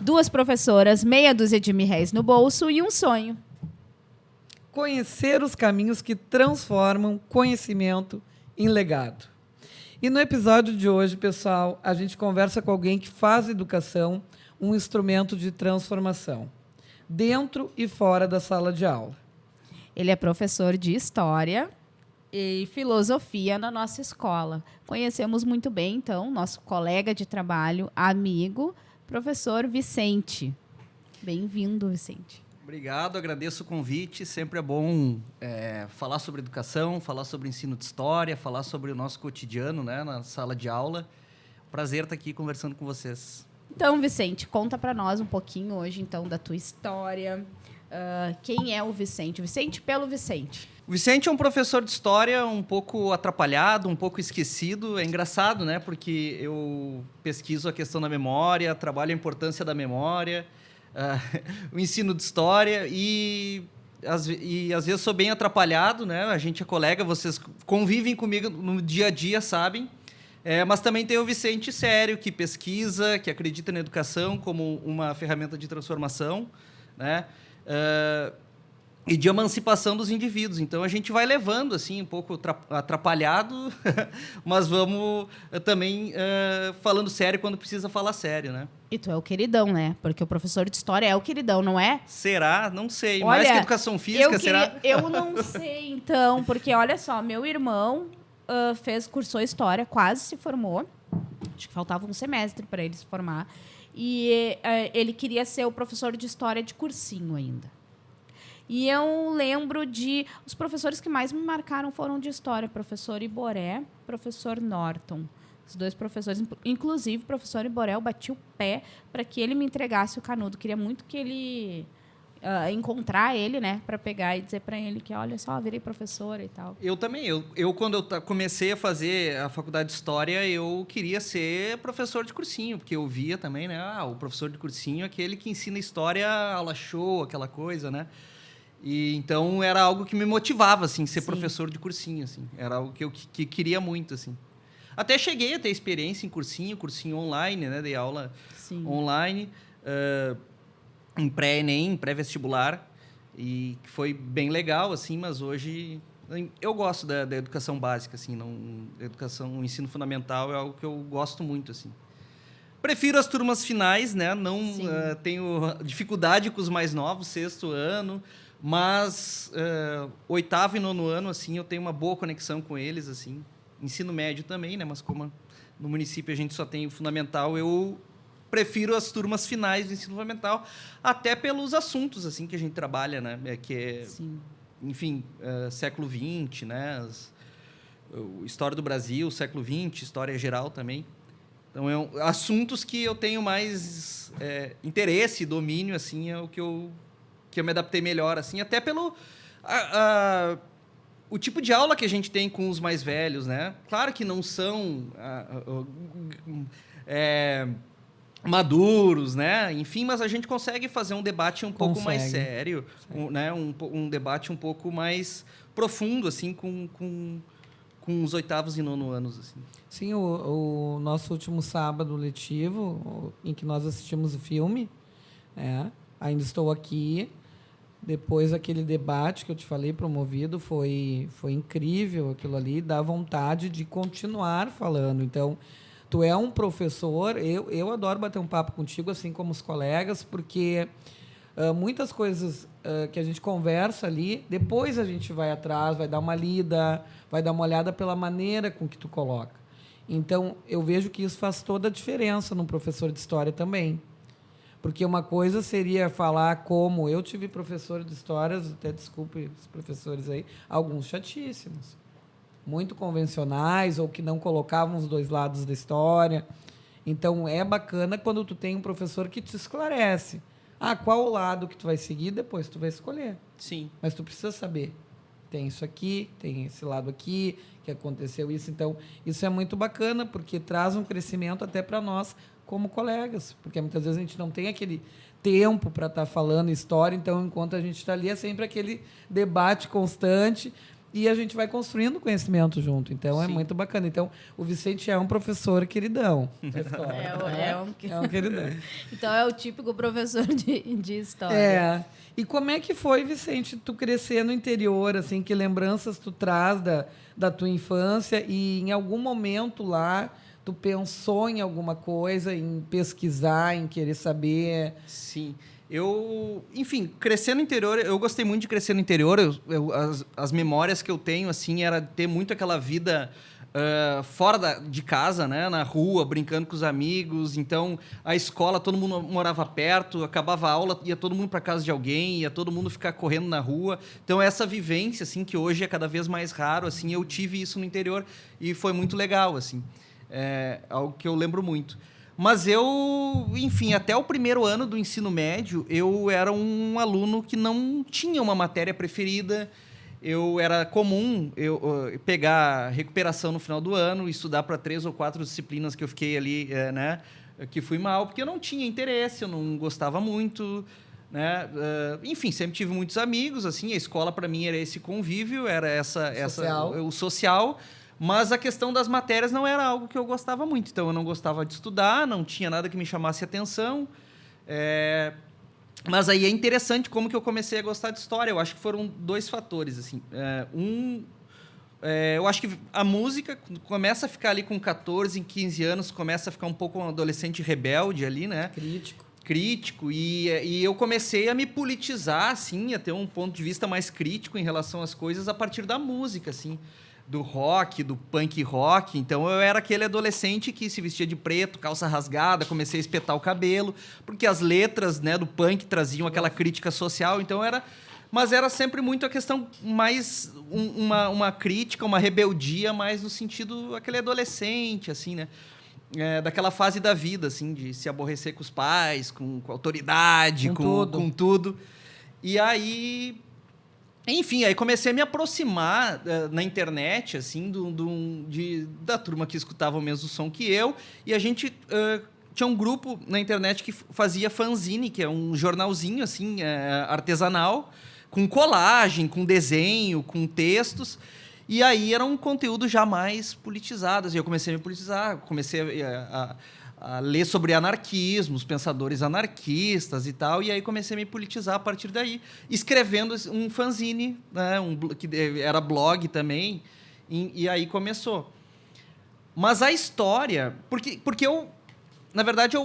2 professoras, meia dúzia de mil-réis no bolso e um sonho. Conhecer os caminhos que transformam conhecimento em legado. E no episódio de hoje, pessoal, a gente conversa com alguém que faz educação um instrumento de transformação, dentro e fora da sala de aula. Ele é professor de História e Filosofia na nossa escola. Conhecemos muito bem, então, nosso colega de trabalho, amigo, professor Vicente. Bem-vindo, Vicente. Obrigado, agradeço o convite. Sempre é bom falar sobre educação, falar sobre ensino de história, falar sobre o nosso cotidiano, né, na sala de aula. Prazer estar aqui conversando com vocês. Então, Vicente, conta para nós um pouquinho hoje, então, da tua história. Quem é o Vicente? Vicente pelo Vicente. O Vicente é um professor de história um pouco atrapalhado, um pouco esquecido. É engraçado, né, porque eu pesquiso a questão da memória, trabalho a importância da memória, o ensino de história e às vezes sou bem atrapalhado, né? A gente é colega, vocês convivem comigo no dia a dia, sabem? Mas também tem o Vicente sério, que pesquisa, que acredita na educação como uma ferramenta de transformação, né? E de emancipação dos indivíduos. Então, a gente vai levando, assim, um pouco atrapalhado, mas vamos também falando sério quando precisa falar sério, né? E tu é o queridão, né? Porque o professor de História é o queridão, não é? Será? Não sei. Olha, mais que educação física, será? Eu não sei, então, porque, olha só, meu irmão cursou História, quase se formou. Acho que faltava um semestre para ele se formar. E ele queria ser o professor de História de cursinho ainda. E eu lembro os professores que mais me marcaram foram de História, professor Iboré, professor Norton. Os 2 professores, inclusive o professor Iboré, eu bati o pé para que ele me entregasse o canudo. Queria muito que ele encontrar ele, né, para pegar e dizer para ele que, olha só, virei professora e tal. Eu também. Quando eu comecei a fazer a faculdade de História, eu queria ser professor de cursinho, porque eu via também, né, o professor de cursinho é aquele que ensina história, aula show, aquela coisa, né? E então era algo que me motivava, assim, ser professor de cursinho, assim. Era algo que eu queria muito, assim. Até cheguei a ter experiência em cursinho online, né? Dei aula online, em pré-ENEM, em pré-vestibular, e que foi bem legal, assim, mas hoje eu gosto da educação básica, assim, o ensino fundamental é algo que eu gosto muito, assim. Prefiro as turmas finais, né? Não tenho dificuldade com os mais novos, 6º ano, mas 8º e 9º ano, assim, eu tenho uma boa conexão com eles, assim. Ensino médio também, né? Mas como no município a gente só tem o fundamental, eu prefiro as turmas finais do ensino fundamental, até pelos assuntos, assim, que a gente trabalha, né? Enfim, século XX, né? História do Brasil, século XX, história geral também. Então, assuntos que eu tenho mais interesse, domínio, assim, é o que eu me adaptei melhor, assim, até pelo o tipo de aula que a gente tem com os mais velhos, né? Claro que não são maduros, né? Enfim, mas a gente consegue fazer um debate um pouco mais sério, né? Um debate um pouco mais profundo, assim, com os 8º e 9º anos, assim. Sim, o nosso último sábado letivo, em que nós assistimos o filme, Ainda Estou Aqui, depois aquele debate que eu te falei, promovido, foi incrível aquilo ali, dá vontade de continuar falando. Então, tu é um professor, eu adoro bater um papo contigo, assim como os colegas, porque muitas coisas que a gente conversa ali, depois a gente vai atrás, vai dar uma lida, vai dar uma olhada pela maneira com que tu coloca. Então, eu vejo que isso faz toda a diferença num professor de história também. Porque uma coisa seria falar como... Eu tive professor de histórias, até desculpe os professores aí, alguns chatíssimos, muito convencionais, ou que não colocavam os 2 lados da história. Então, é bacana quando tu tem um professor que te esclarece. Qual o lado que tu vai seguir, depois tu vai escolher. Sim. Mas tu precisa saber. Tem isso aqui, tem esse lado aqui, que aconteceu isso. Então, isso é muito bacana, porque traz um crescimento até para nós, como colegas, porque muitas vezes a gente não tem aquele tempo para estar falando história, então, enquanto a gente está ali, é sempre aquele debate constante, e a gente vai construindo conhecimento junto. Então, é Sim. muito bacana. Então, o Vicente é um professor queridão da escola. É um queridão. Então é o típico professor de história. É. E como é que foi, Vicente, tu crescer no interior, assim, que lembranças tu traz da tua infância e em algum momento lá tu pensou em alguma coisa, em pesquisar, em querer saber? Sim. Enfim, crescer no interior, eu gostei muito de crescer no interior. As memórias que eu tenho, assim, era ter muito aquela vida fora de casa, né? Na rua, brincando com os amigos. Então, a escola, todo mundo morava perto, acabava a aula, ia todo mundo para casa de alguém, ia todo mundo ficar correndo na rua. Então, essa vivência, assim, que hoje é cada vez mais raro, assim, eu tive isso no interior e foi muito legal, assim. É algo que eu lembro muito. Mas enfim, até o primeiro ano do ensino médio, eu era um aluno que não tinha uma matéria preferida. Era comum eu pegar recuperação no final do ano, estudar para 3 ou 4 disciplinas que eu fiquei ali, né, que fui mal, porque eu não tinha interesse, eu não gostava muito, né? Enfim, sempre tive muitos amigos, assim, a escola para mim era esse convívio, era o social. Mas a questão das matérias não era algo que eu gostava muito. Então, eu não gostava de estudar, não tinha nada que me chamasse atenção. Mas aí é interessante como que eu comecei a gostar de história. Eu acho que foram 2 fatores. Assim. Eu acho que a música começa a ficar ali com 14, 15 anos, começa a ficar um pouco um adolescente rebelde ali, né? Crítico. E eu comecei a me politizar, assim, a ter um ponto de vista mais crítico em relação às coisas a partir da música, assim. Do rock, do punk rock. Então, eu era aquele adolescente que se vestia de preto, calça rasgada, comecei a espetar o cabelo, porque as letras, né, do punk traziam aquela crítica social. Então, mas era sempre muito a questão mais uma crítica, uma rebeldia, mais no sentido aquele adolescente, assim, né? Daquela fase da vida, assim, de se aborrecer com os pais, com a autoridade, com tudo. E aí... Enfim, aí comecei a me aproximar na internet, assim, da turma que escutava o mesmo som que eu, e a gente tinha um grupo na internet que fazia fanzine, que é um jornalzinho, assim, artesanal, com colagem, com desenho, com textos, e aí era um conteúdo já mais politizado, assim, eu comecei a me politizar, comecei a ler sobre anarquismo, os pensadores anarquistas e tal, e aí comecei a me politizar a partir daí, escrevendo um fanzine, né, que era blog também, e aí começou. Mas a história... Porque na verdade,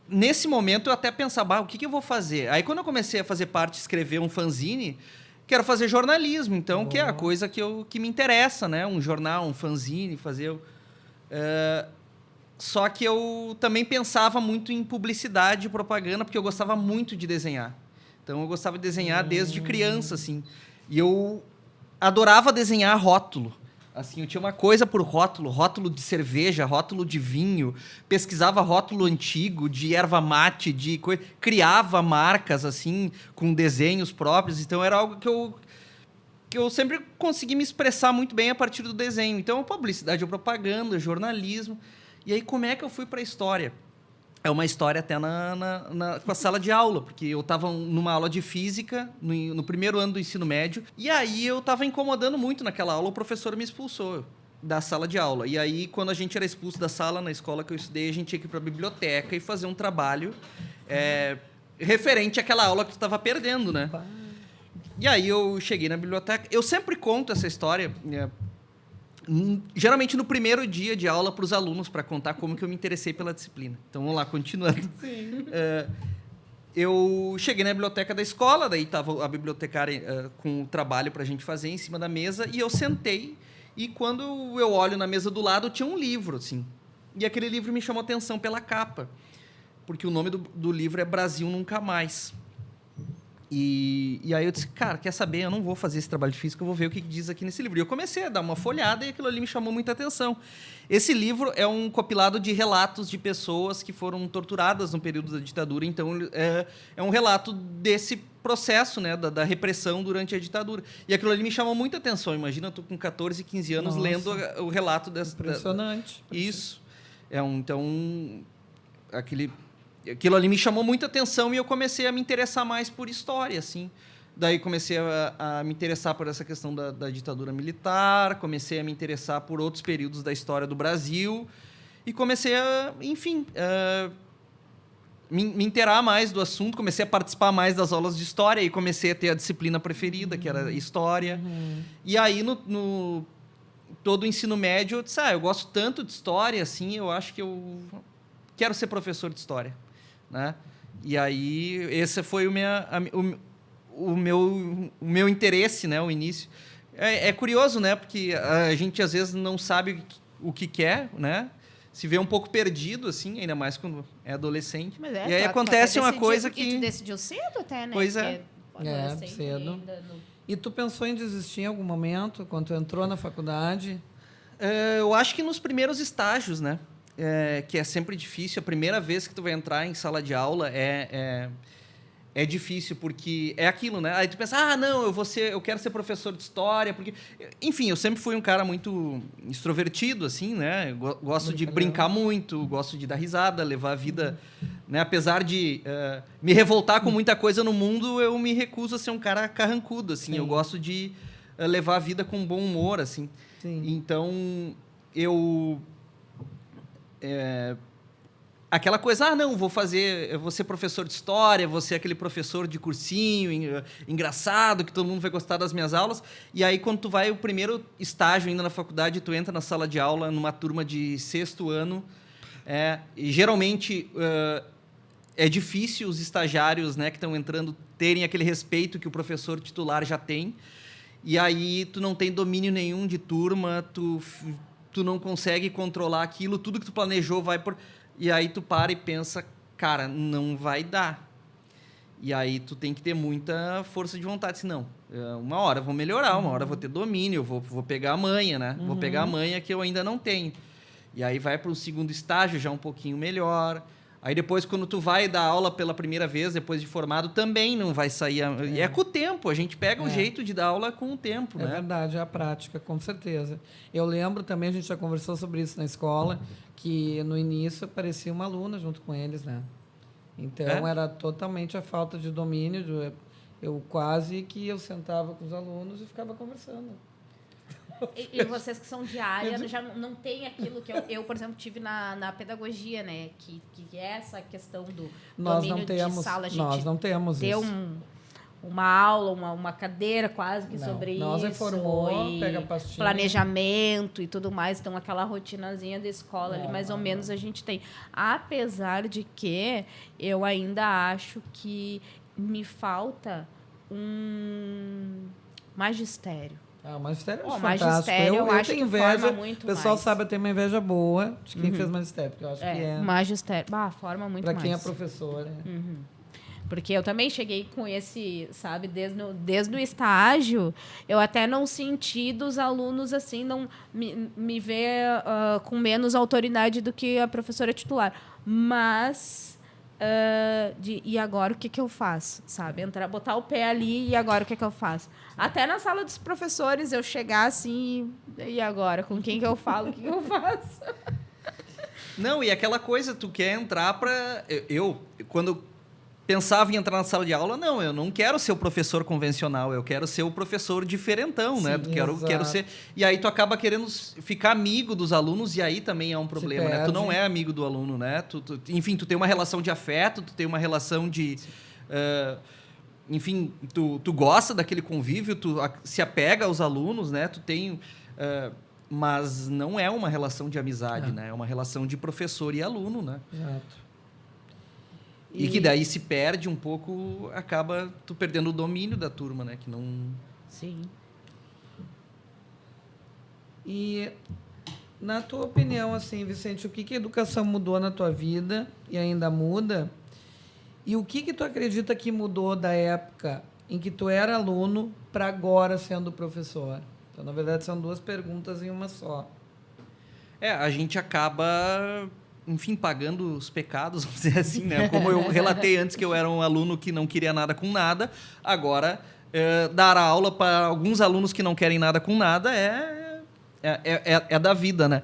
nesse momento, eu até pensava, o que eu vou fazer? Aí, quando eu comecei a fazer parte, escrever um fanzine, quero fazer jornalismo, então, que é a coisa que me interessa, né? Um jornal, um fanzine, fazer... Só que eu também pensava muito em publicidade e propaganda, porque eu gostava muito de desenhar. Então, eu gostava de desenhar desde criança, assim. E eu adorava desenhar rótulo. Assim, eu tinha uma coisa por rótulo de cerveja, rótulo de vinho, pesquisava rótulo antigo de erva mate, criava marcas, assim, com desenhos próprios. Então, era algo que eu sempre consegui me expressar muito bem a partir do desenho. Então, publicidade, propaganda, jornalismo... E aí, como é que eu fui para a história? É uma história até com a sala de aula, porque eu estava numa aula de física, no primeiro ano do ensino médio, e aí eu estava incomodando muito naquela aula, o professor me expulsou da sala de aula. E aí, quando a gente era expulso da sala, na escola que eu estudei, a gente tinha que ir para a biblioteca e fazer um trabalho referente àquela aula que tu estava perdendo, né? E aí eu cheguei na biblioteca, eu sempre conto essa história... geralmente no primeiro dia de aula para os alunos, para contar como que eu me interessei pela disciplina. Então, vamos lá, continuando. Sim. Eu cheguei na biblioteca da escola, daí estava a bibliotecária com o trabalho para a gente fazer em cima da mesa, e eu sentei, e quando eu olho na mesa do lado, tinha um livro, assim. E aquele livro me chamou a atenção pela capa, porque o nome do livro é Brasil Nunca Mais. E aí eu disse, cara, quer saber? Eu não vou fazer esse trabalho de física, eu vou ver o que diz aqui nesse livro. E eu comecei a dar uma folhada e aquilo ali me chamou muita atenção. Esse livro é um compilado de relatos de pessoas que foram torturadas no período da ditadura. Então, é um relato desse processo, né, da repressão durante a ditadura. E aquilo ali me chamou muita atenção. Imagina, eu tô com 14, 15 anos lendo o relato dessa... Impressionante. Isso. Então, aquilo ali me chamou muita atenção e eu comecei a me interessar mais por história, assim. Daí comecei a me interessar por essa questão da ditadura militar, comecei a me interessar por outros períodos da história do Brasil e comecei a, enfim, me inteirar mais do assunto, comecei a participar mais das aulas de história e comecei a ter a disciplina preferida, que era história. E aí, no todo o ensino médio, eu disse, eu gosto tanto de história, assim, eu acho que eu quero ser professor de história, né? E aí, esse foi o meu interesse, né, o início. É curioso, né, porque a gente às vezes não sabe o que quer, né? Se vê um pouco perdido, assim, ainda mais quando é adolescente. Mas e aí acontece uma coisa que... E tu decidiu cedo até, né? Pois é. Cedo. E tu pensou em desistir em algum momento, quando tu entrou na faculdade? Eu acho que nos primeiros estágios, né? Que é sempre difícil. A primeira vez que tu vai entrar em sala de aula é difícil, porque é aquilo, né? Aí tu pensa, não, eu quero ser professor de história, porque... Enfim, eu sempre fui um cara muito extrovertido, assim, né? Gosto de brincar muito, gosto de dar risada, levar a vida... Né? Apesar de me revoltar com muita coisa no mundo, eu me recuso a ser um cara carrancudo, assim. Sim. Eu gosto de levar a vida com bom humor, assim. Sim. Então, eu... aquela coisa, eu vou ser professor de história, vou ser aquele professor de cursinho, engraçado, que todo mundo vai gostar das minhas aulas. E aí, quando tu vai o primeiro estágio ainda na faculdade, tu entra na sala de aula numa turma de 6º ano, e geralmente é difícil os estagiários, né, que estão entrando terem aquele respeito que o professor titular já tem. E aí, tu não tem domínio nenhum de turma, tu não consegue controlar aquilo, tudo que tu planejou vai por... E aí tu para e pensa, cara, não vai dar. E aí tu tem que ter muita força de vontade. Se não, uma hora eu vou melhorar, uma hora eu vou ter domínio, eu vou pegar a manha, né? Vou pegar a manha que eu ainda não tenho. E aí vai para um segundo estágio já um pouquinho melhor. Aí depois, quando tu vai dar aula pela primeira vez, depois de formado, também não vai sair... É com o tempo, a gente pega um jeito de dar aula com o tempo, né? É verdade, é a prática, com certeza. Eu lembro também, a gente já conversou sobre isso na escola, que no início parecia uma aluna junto com eles, né? Então, era totalmente a falta de domínio. Eu quase que eu sentava com os alunos e ficava conversando. E vocês que são de área já não tem aquilo que eu, por exemplo, tive na pedagogia, né? Que é essa questão do domínio de sala. A gente nós não temos deu isso. Uma aula, uma cadeira quase que sobre nós isso. Informou, pega a pastinha. Planejamento e tudo mais. Então, aquela rotinazinha da escola ali, mais ou menos, a gente tem. Apesar de que eu ainda acho que me falta um magistério. O magistério é fantástico. Magistério, eu acho tenho que inveja. forma muito o pessoal mais. sabe, eu tenho uma inveja boa de quem fez magistério, porque eu acho que é... Magistério. Forma muito mais. Para quem é professor, Porque eu também cheguei com esse, sabe, desde o estágio, eu até não senti dos alunos, assim, não me ver com menos autoridade do que a professora titular. Mas... e agora o que eu faço, sabe? Botar o pé ali e agora o que eu faço? Até na sala dos professores eu chegar assim, e agora? Com quem que eu falo? O que eu faço? Não, e aquela coisa, tu quer entrar para... Quando pensava em entrar na sala de aula, eu não quero ser o professor convencional, eu quero ser o professor diferentão, né? Quero ser... E aí tu acaba querendo ficar amigo dos alunos, e aí também é um problema, né? Tu não é amigo do aluno, né? Enfim, tu tem uma relação de afeto, tu tem uma relação de... enfim, tu gosta daquele convívio, tu se apega aos alunos, né? Tu tem... mas não é uma relação de amizade, né? É uma relação de professor e aluno, né? Exato. E que daí se perde um pouco, acaba tu perdendo o domínio da turma, né? Que não... Sim. E, na tua opinião, assim, Vicente, o que a educação mudou na tua vida e ainda muda? E o que tu acredita que mudou da época em que tu era aluno para agora sendo professor? Então, na verdade, são duas perguntas em uma só. A gente acaba... enfim, pagando os pecados, vamos dizer assim, né? Como eu relatei antes que eu era um aluno que não queria nada com nada, agora dar aula para alguns alunos que não querem nada com nada é da vida, né?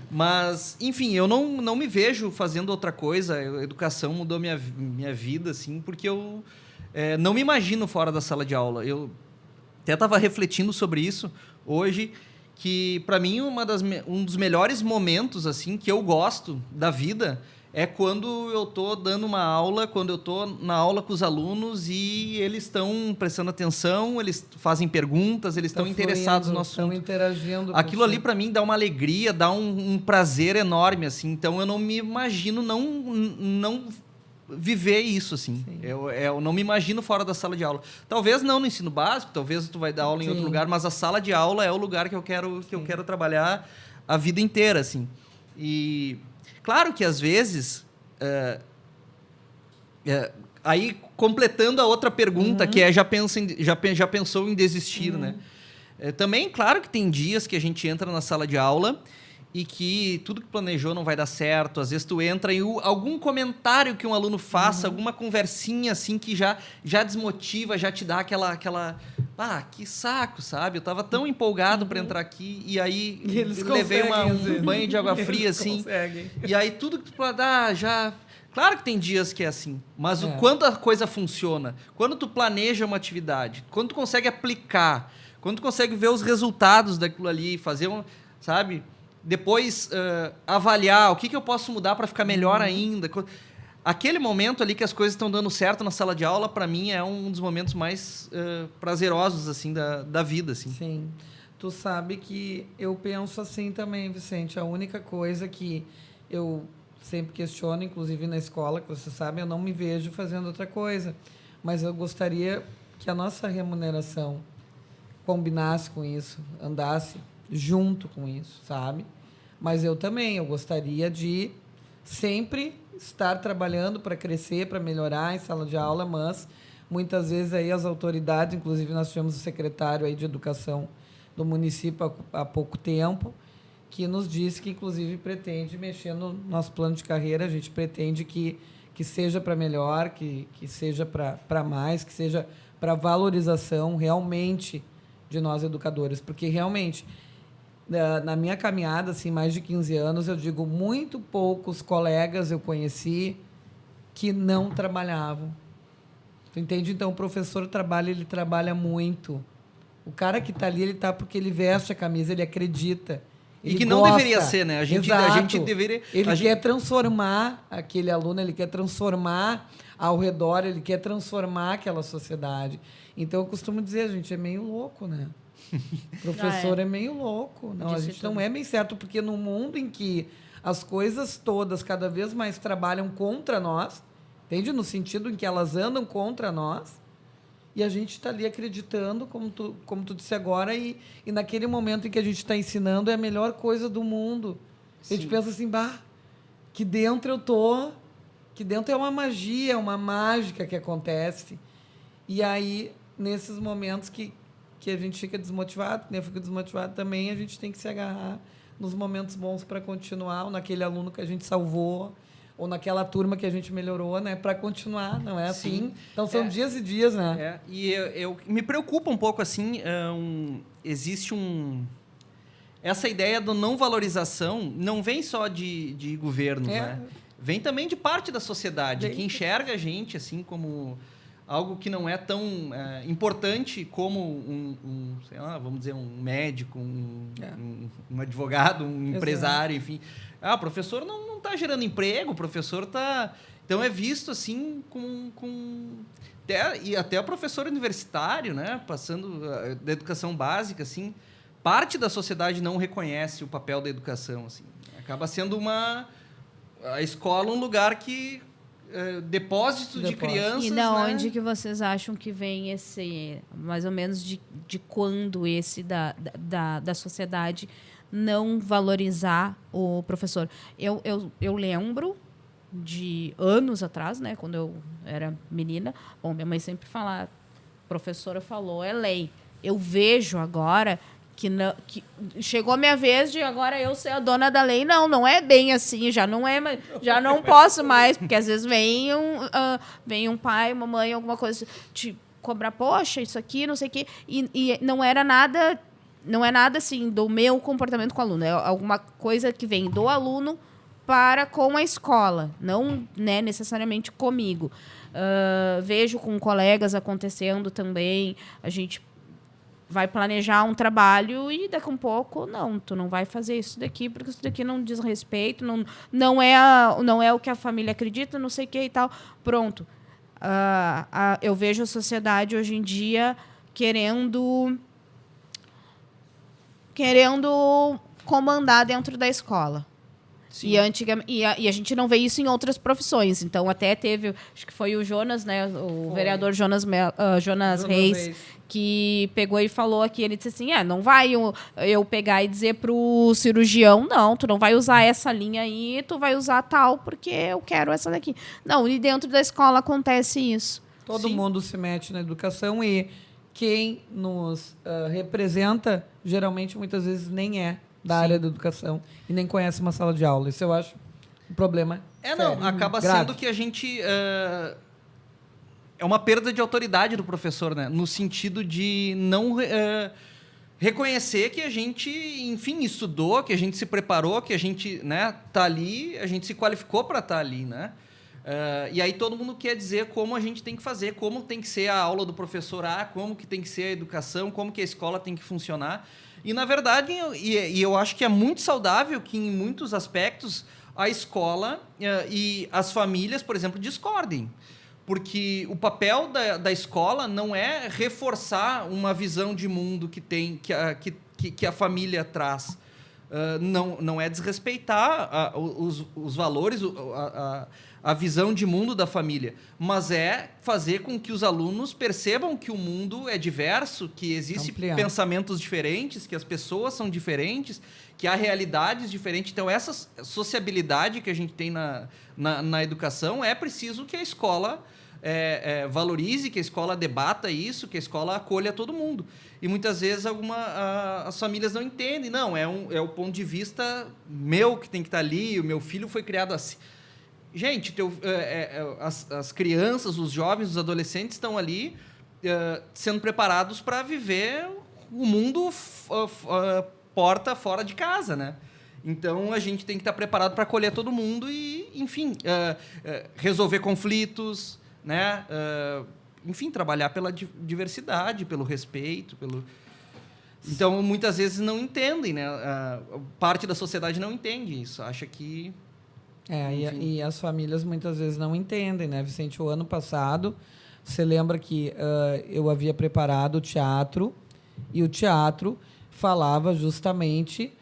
Mas, enfim, eu não me vejo fazendo outra coisa. A educação mudou minha vida, assim, porque eu não me imagino fora da sala de aula. Eu até estava refletindo sobre isso hoje, que para mim um dos melhores momentos assim que eu gosto da vida é quando eu estou dando uma aula, quando eu estou na aula com os alunos e eles estão prestando atenção, eles fazem perguntas, eles estão interessados no assunto. Estão interagindo. Aquilo ali, para mim, dá uma alegria, dá um prazer enorme, assim. Então, eu não me imagino não viver isso, assim. Eu não me imagino fora da sala de aula. Talvez não no ensino básico, talvez tu vai dar aula em outro lugar, mas a sala de aula é o lugar que eu quero trabalhar a vida inteira, assim. E... Claro que, às vezes, aí, completando a outra pergunta, que é já pensou em desistir, né? Também, claro que tem dias que a gente entra na sala de aula e que tudo que planejou não vai dar certo. Às vezes tu entra e algum comentário que um aluno faça, alguma conversinha assim que já desmotiva, já te dá aquela que saco, sabe? Eu tava tão empolgado para entrar aqui e aí levei um banho de água fria, assim. E aí tudo que tu dá já... Claro que tem dias que é assim, mas quando a coisa funciona, quando tu planeja uma atividade, quando tu consegue aplicar, quando tu consegue ver os resultados daquilo ali, fazer sabe? Depois avaliar o que eu posso mudar para ficar melhor ainda. Aquele momento ali que as coisas estão dando certo na sala de aula, para mim, é um dos momentos mais prazerosos assim, da vida. Assim. Sim. Tu sabe que eu penso assim também, Vicente. A única coisa que eu sempre questiono, inclusive na escola, que você sabe, eu não me vejo fazendo outra coisa. Mas eu gostaria que a nossa remuneração combinasse com isso, andasse junto com isso, sabe? Mas eu gostaria de sempre estar trabalhando para crescer, para melhorar em sala de aula, mas muitas vezes aí as autoridades, inclusive nós tivemos o secretário aí de educação do município há pouco tempo, que nos disse que inclusive pretende mexer no nosso plano de carreira, a gente pretende que seja para melhor, que seja para mais, que seja para valorização realmente de nós educadores, porque realmente na minha caminhada, assim, mais de 15 anos, eu digo, muito poucos colegas eu conheci que não trabalhavam. Tu entende? Então, o professor ele trabalha muito. O cara que está ali, ele está porque ele veste a camisa, ele acredita. Ele que não gosta. Deveria ser, né? A gente deveria... Ele quer transformar aquele aluno, ele quer transformar ao redor, ele quer transformar aquela sociedade. Então, eu costumo dizer, a gente é meio louco, né? Professor é meio louco. Não, a gente não é meio certo, porque no mundo em que as coisas todas cada vez mais trabalham contra nós, entende? No sentido em que elas andam contra nós, e a gente está ali acreditando, como tu disse agora, e naquele momento em que a gente está ensinando é a melhor coisa do mundo. Sim. A gente pensa assim, que dentro eu tô, que dentro é uma magia, uma mágica que acontece. E aí, nesses momentos que a gente fica desmotivado, eu fico desmotivado também, a gente tem que se agarrar nos momentos bons para continuar, ou naquele aluno que a gente salvou, ou naquela turma que a gente melhorou, né, para continuar, não é assim? Sim. Então, são dias e dias, né? E eu me preocupa um pouco, assim, existe essa ideia da não valorização não vem só de governos, né? Vem também de parte da sociedade, que enxerga a gente, assim, como... algo que não é tão importante como sei lá, vamos dizer, um médico, um advogado, um empresário, enfim. O professor não está gerando emprego, o professor está... Então, é visto assim e até o professor universitário, né, passando da educação básica, assim, parte da sociedade não reconhece o papel da educação. Assim. Acaba sendo a escola um lugar que... depósito de crianças. E da onde que vocês acham que vem esse, mais ou menos, de quando esse da sociedade não valorizar o professor? Eu lembro de anos atrás, né, quando eu era menina, minha mãe sempre falava, professora falou, é lei. Eu vejo agora que chegou a minha vez de agora eu ser a dona da lei. Não é bem assim, já não posso mais, porque às vezes vem um pai, uma mãe, alguma coisa, te cobrar, poxa, isso aqui, não sei o quê, e não é nada assim do meu comportamento com o aluno, é alguma coisa que vem do aluno para com a escola, não, né, necessariamente comigo. vejo com colegas acontecendo também, a gente vai planejar um trabalho e daqui a um pouco, não, tu não vai fazer isso daqui, porque isso daqui não diz respeito, não é o que a família acredita, não sei o que e tal. Pronto. Eu vejo a sociedade hoje em dia querendo comandar dentro da escola. Sim. E a gente não vê isso em outras profissões. Então, até teve, acho que foi o Jonas, né? O vereador Jonas Reis, que pegou e falou aqui, ele disse assim, não vai eu pegar e dizer pro cirurgião, não, tu não vai usar essa linha aí, tu vai usar tal, porque eu quero essa daqui. Não, e dentro da escola acontece isso. Todo mundo se mete na educação e quem nos representa, geralmente, muitas vezes, nem é da área da educação e nem conhece uma sala de aula. Isso eu acho um problema sério. Acaba sendo que a gente... é uma perda de autoridade do professor, né? No sentido de não reconhecer que a gente, enfim, estudou, que a gente se preparou, que a gente, né, tá ali, a gente se qualificou para estar ali, né? E aí todo mundo quer dizer como a gente tem que fazer, como tem que ser a aula do professor A, como que tem que ser a educação, como que a escola tem que funcionar. E, na verdade, eu acho que é muito saudável que, em muitos aspectos, a escola e as famílias, por exemplo, discordem. Porque o papel da escola não é reforçar uma visão de mundo que a família traz. Não é desrespeitar os valores, a visão de mundo da família, mas é fazer com que os alunos percebam que o mundo é diverso, que existem pensamentos diferentes, que as pessoas são diferentes, que há realidades diferentes. Então, essa sociabilidade que a gente tem na educação, é preciso que a escola valorize, que a escola debata isso, que a escola acolha todo mundo. E muitas vezes as famílias não entendem. Não, é o ponto de vista meu que tem que estar ali, o meu filho foi criado assim. Gente, as crianças, os jovens, os adolescentes estão ali sendo preparados para viver o mundo porta fora de casa, né? Então, a gente tem que estar preparado para acolher todo mundo e, enfim, resolver conflitos, né? Enfim, trabalhar pela diversidade, pelo respeito, Então, muitas vezes não entendem, né? Parte da sociedade não entende isso, acha que... E as famílias muitas vezes não entendem, né, Vicente? O ano passado, você lembra que eu havia preparado o teatro, e o teatro falava justamente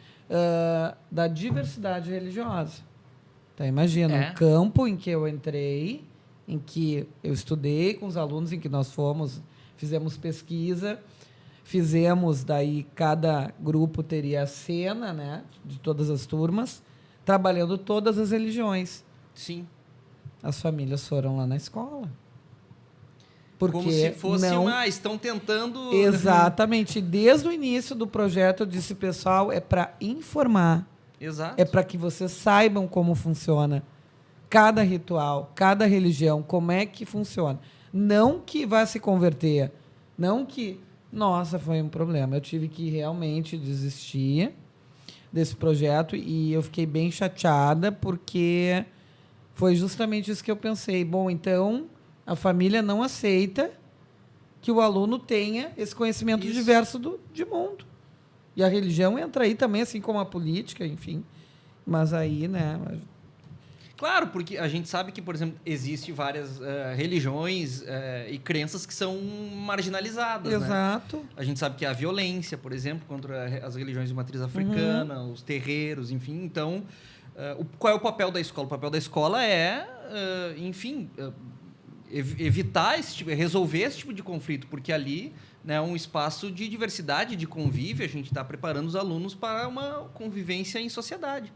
da diversidade religiosa. Então, imagina, um campo em que eu entrei, em que eu estudei com os alunos, em que nós fizemos pesquisa, daí cada grupo teria a cena, né, de todas as turmas, trabalhando todas as religiões. Sim. As famílias foram lá na escola. Porque como se fosse estão tentando... Exatamente. Desde o início do projeto, eu disse, pessoal, é para informar. Exato. É para que vocês saibam como funciona cada ritual, cada religião, como é que funciona. Não que vá se converter. Não que... Nossa, foi um problema. Eu tive que realmente desistir desse projeto e eu fiquei bem chateada porque foi justamente isso que eu pensei. Bom, então a família não aceita que o aluno tenha esse conhecimento diverso de mundo. E a religião entra aí também, assim como a política, enfim. Mas aí, né... Claro, porque a gente sabe que, por exemplo, existem várias religiões e crenças que são marginalizadas. Exato. Né? A gente sabe que há violência, por exemplo, contra as religiões de matriz africana, os terreiros, enfim. Então, qual é o papel da escola? O papel da escola é, evitar resolver esse tipo de conflito, porque ali é um espaço de diversidade, de convívio, a gente está preparando os alunos para uma convivência em sociedade.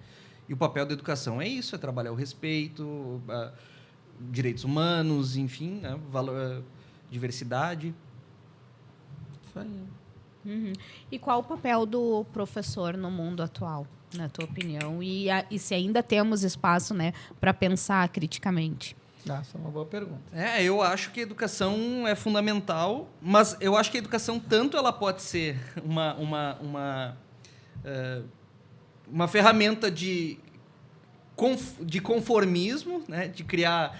E o papel da educação é isso, é trabalhar o respeito, direitos humanos, enfim, né, diversidade. Isso aí. Uhum. E qual o papel do professor no mundo atual, na tua opinião? E se ainda temos espaço, né, para pensar criticamente? Essa é uma boa pergunta. Eu acho que a educação é fundamental, mas eu acho que a educação tanto ela pode ser uma ferramenta de conformismo, né? De criar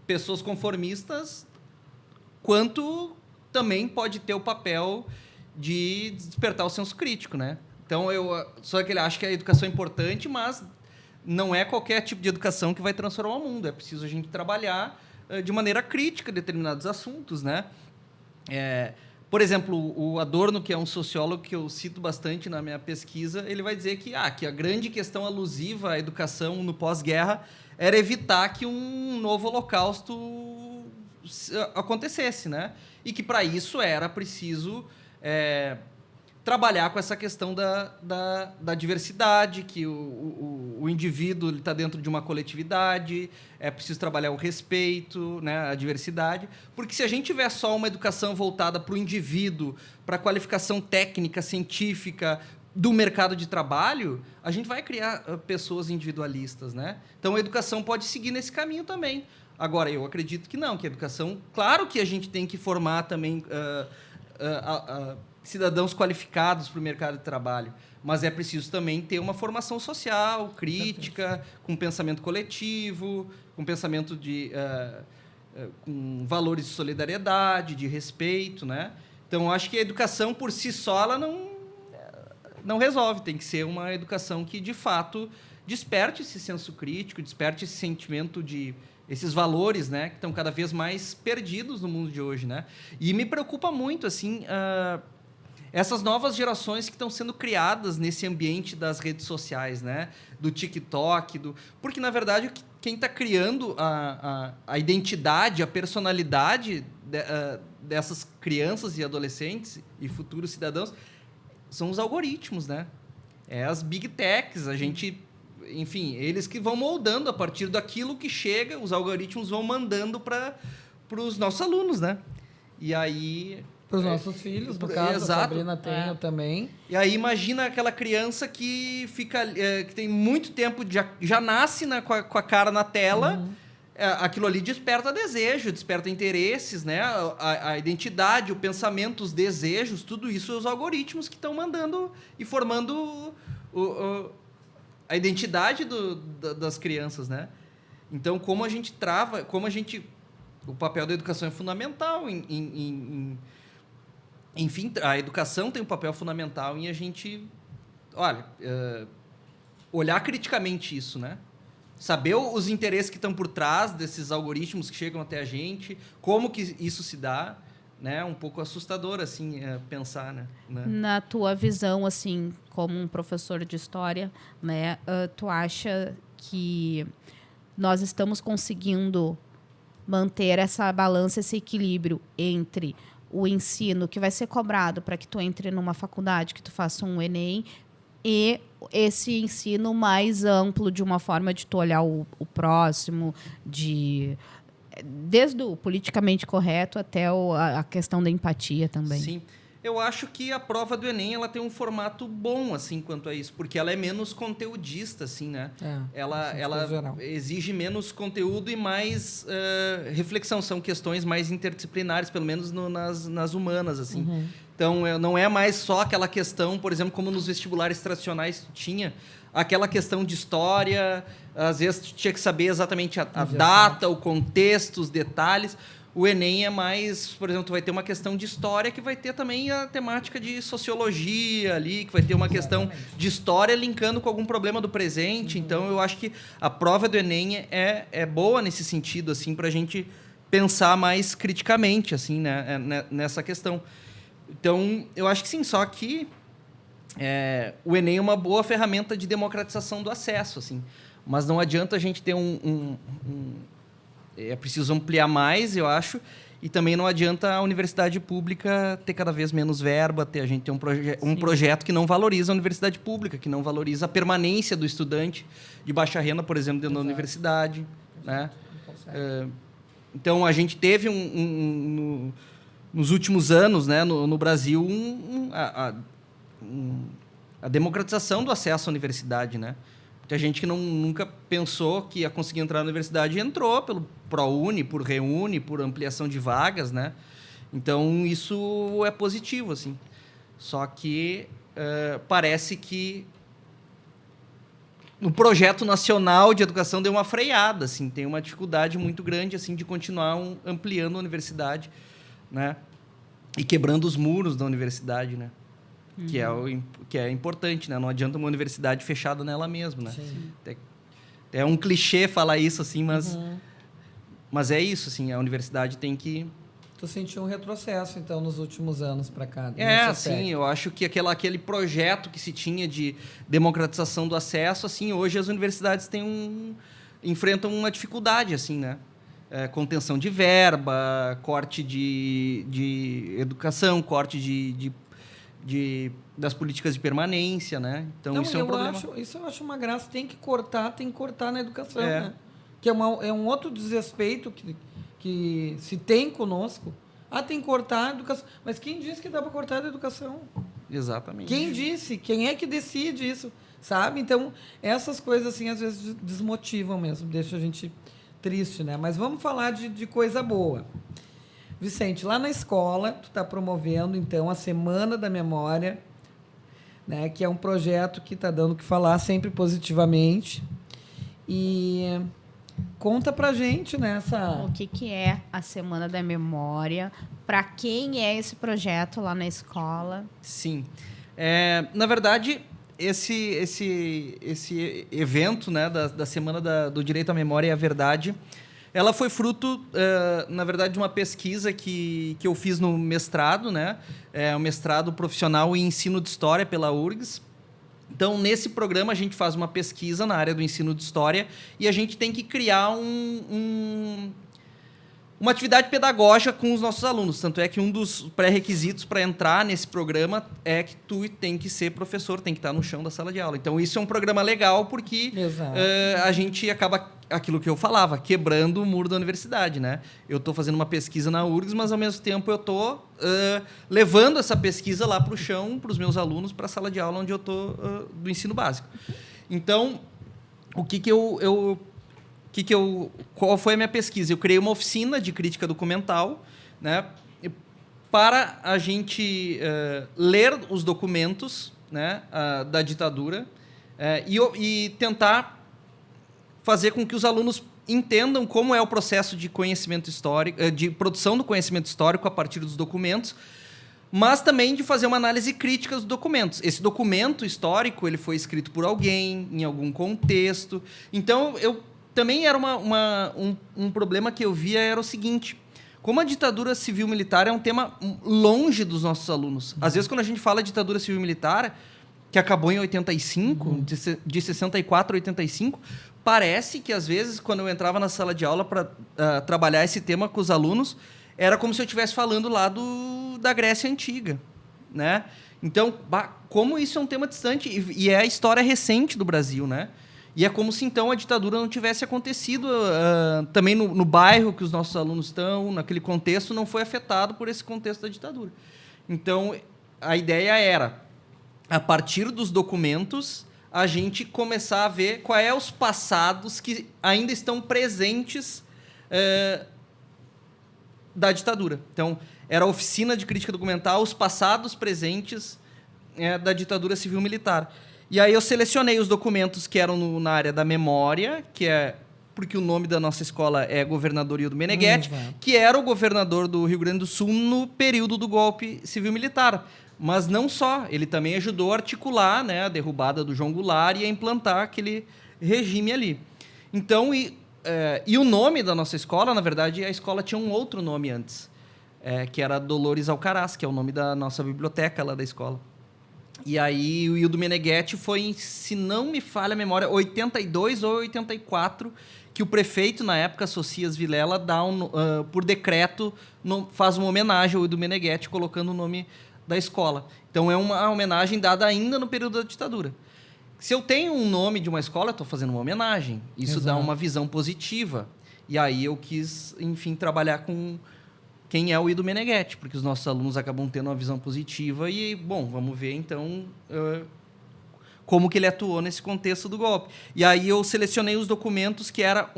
pessoas conformistas, quanto também pode ter o papel de despertar o senso crítico, né? Então, só que ele acha que a educação é importante, mas não é qualquer tipo de educação que vai transformar o mundo. É preciso a gente trabalhar de maneira crítica determinados assuntos, né? Por exemplo, o Adorno, que é um sociólogo que eu cito bastante na minha pesquisa, ele vai dizer que a grande questão alusiva à educação no pós-guerra era evitar que um novo holocausto acontecesse, né? E que, para isso, era preciso trabalhar com essa questão da diversidade, que o indivíduo está dentro de uma coletividade, é preciso trabalhar o respeito, né, a diversidade, porque se a gente tiver só uma educação voltada para o indivíduo, para a qualificação técnica, científica do mercado de trabalho, a gente vai criar pessoas individualistas, né? Então, a educação pode seguir nesse caminho também. Agora, eu acredito que não, que a educação... Claro que a gente tem que formar também... cidadãos qualificados para o mercado de trabalho, mas é preciso também ter uma formação social, crítica, com pensamento coletivo, com pensamento com valores de solidariedade, de respeito, né? Então, acho que a educação por si só ela não resolve. Tem que ser uma educação que, de fato, desperte esse senso crítico, desperte esse sentimento esses valores, né, que estão cada vez mais perdidos no mundo de hoje, né? E me preocupa muito, assim, essas novas gerações que estão sendo criadas nesse ambiente das redes sociais, né? Do TikTok, porque, na verdade, quem está criando a identidade, a personalidade dessas crianças e adolescentes e futuros cidadãos são os algoritmos, né? As big techs, enfim, eles que vão moldando a partir daquilo que chega, os algoritmos vão mandando para os nossos alunos, né? E aí... Para os nossos filhos, no caso, exato. A Sabrina tem, eu também. E aí imagina aquela criança que que tem muito tempo, já nasce com a cara na tela, aquilo ali desperta desejo, desperta interesses, né? A identidade, o pensamento, os desejos, tudo isso os algoritmos que estão mandando e formando a identidade das crianças, né? Então, como a gente trava, o papel da educação é fundamental enfim, a educação tem um papel fundamental em a gente, olhar criticamente isso, né? Saber os interesses que estão por trás desses algoritmos que chegam até a gente, como que isso se dá, né? Um pouco assustador, assim, pensar, né? Na tua visão, assim, como um professor de história, né? Tu acha que nós estamos conseguindo manter essa balança, esse equilíbrio entre o ensino que vai ser cobrado para que tu entre numa faculdade, que tu faça um Enem, e esse ensino mais amplo, de uma forma de tu olhar o próximo, desde o politicamente correto até a questão da empatia também? Sim. Eu acho que a prova do Enem ela tem um formato bom, assim, quanto a isso, porque ela é menos conteudista, assim, né? Ela exige menos conteúdo e mais reflexão. São questões mais interdisciplinares, pelo menos nas humanas, assim. Então, não é mais só aquela questão, por exemplo, como nos vestibulares tradicionais tinha, aquela questão de história, às vezes tinha que saber exatamente a data, o contexto, os detalhes. O Enem é mais, por exemplo, tu vai ter uma questão de história que vai ter também a temática de sociologia ali, que vai ter uma questão de história linkando com algum problema do presente. Então, eu acho que a prova do Enem é boa nesse sentido, assim, para a gente pensar mais criticamente, assim, né, nessa questão. Então, eu acho que sim, só que o Enem é uma boa ferramenta de democratização do acesso, assim, mas não adianta a gente ter é preciso ampliar mais, eu acho, e também não adianta a universidade pública ter cada vez menos verba, a gente ter um projeto que não valoriza a universidade pública, que não valoriza a permanência do estudante de baixa renda, por exemplo, dentro da universidade, né? Então, a gente teve nos últimos anos, né, no Brasil, a democratização do acesso à universidade, né? Muita gente que nunca pensou que ia conseguir entrar na universidade entrou pelo ProUni, por Reúne, por ampliação de vagas, né? Então, isso é positivo, assim. Só que parece que no projeto nacional de educação deu uma freada, assim, tem uma dificuldade muito grande assim de continuar ampliando a universidade, né? E quebrando os muros da universidade, né? Que é importante, né? Não adianta uma universidade fechada nela mesma, né? É um clichê falar isso assim, mas é isso, assim, a universidade tem que... Tu sentiu um retrocesso, então, nos últimos anos para cá? Sim, eu acho que aquele projeto que se tinha de democratização do acesso, assim, hoje as universidades enfrentam uma dificuldade, assim, né? Contenção de verba, corte de educação, corte das políticas de permanência, né? Então, não, isso é um problema. Isso eu acho uma graça. Tem que cortar na educação, né? Que é um outro desrespeito que se tem conosco. Tem que cortar a educação. Mas quem disse que dá para cortar a educação? Exatamente. Quem disse? Quem é que decide isso? Sabe? Então, essas coisas, assim, às vezes desmotivam mesmo. Deixa a gente triste, né? Mas vamos falar de coisa boa. Vicente, lá na escola, tu está promovendo, então, a Semana da Memória, né? Que é um projeto que está dando o que falar sempre positivamente. E... conta pra gente, né? O que é a Semana da Memória? Para quem é esse projeto lá na escola? Sim. Na verdade, esse evento, né, da Semana do Direito à Memória e à Verdade, ela foi fruto, na verdade, de uma pesquisa que eu fiz no mestrado, né? Um mestrado profissional em ensino de História pela URGS. Então, nesse programa, a gente faz uma pesquisa na área do ensino de História e a gente tem que criar uma atividade pedagógica com os nossos alunos. Tanto é que um dos pré-requisitos para entrar nesse programa é que tu tem que ser professor, tem que estar no chão da sala de aula. Então, isso é um programa legal porque a gente acaba, aquilo que eu falava, quebrando o muro da universidade, né? Eu estou fazendo uma pesquisa na URGS, mas, ao mesmo tempo, eu estou levando essa pesquisa lá para o chão, para os meus alunos, para a sala de aula onde eu estou do ensino básico. Então, qual foi a minha pesquisa? Eu criei uma oficina de crítica documental, né, para a gente ler os documentos, né, da ditadura e tentar fazer com que os alunos entendam como é o processo de conhecimento histórico, de produção do conhecimento histórico a partir dos documentos, mas também de fazer uma análise crítica dos documentos. Esse documento histórico ele foi escrito por alguém, em algum contexto. Então, também era um problema que eu via era o seguinte: como a ditadura civil-militar é um tema longe dos nossos alunos. Às vezes, quando a gente fala de ditadura civil-militar, que acabou em 85, de 64 a 85, parece que, às vezes, quando eu entrava na sala de aula para trabalhar esse tema com os alunos, era como se eu estivesse falando lá da Grécia Antiga, né? Então, como isso é um tema distante e é a história recente do Brasil, né? E é como se, então, a ditadura não tivesse acontecido também no bairro que os nossos alunos estão, naquele contexto, não foi afetado por esse contexto da ditadura. Então, a ideia era, a partir dos documentos, a gente começar a ver quais são os passados que ainda estão presentes da ditadura. Então, era a oficina de crítica documental, os passados presentes da ditadura civil-militar. E aí eu selecionei os documentos que eram na área da memória, que é porque o nome da nossa escola é Governador Ildo Meneghetti, que era o governador do Rio Grande do Sul no período do golpe civil-militar. Mas não só, ele também ajudou a articular, né, a derrubada do João Goulart e a implantar aquele regime ali. Então, e o nome da nossa escola, na verdade, a escola tinha um outro nome antes, que era Dolores Alcaraz, que é o nome da nossa biblioteca lá da escola. E aí o Ildo Meneghetti foi, se não me falha a memória, 82 ou 84, que o prefeito, na época, Socias Vilela, por decreto, faz uma homenagem ao Ildo Meneghetti, colocando o nome da escola. Então, é uma homenagem dada ainda no período da ditadura. Se eu tenho um nome de uma escola, eu estou fazendo uma homenagem. Isso dá uma visão positiva. E aí eu quis, enfim, trabalhar com quem é o Ildo Meneghetti, porque os nossos alunos acabam tendo uma visão positiva e, bom, vamos ver, então, como que ele atuou nesse contexto do golpe. E aí eu selecionei os documentos que era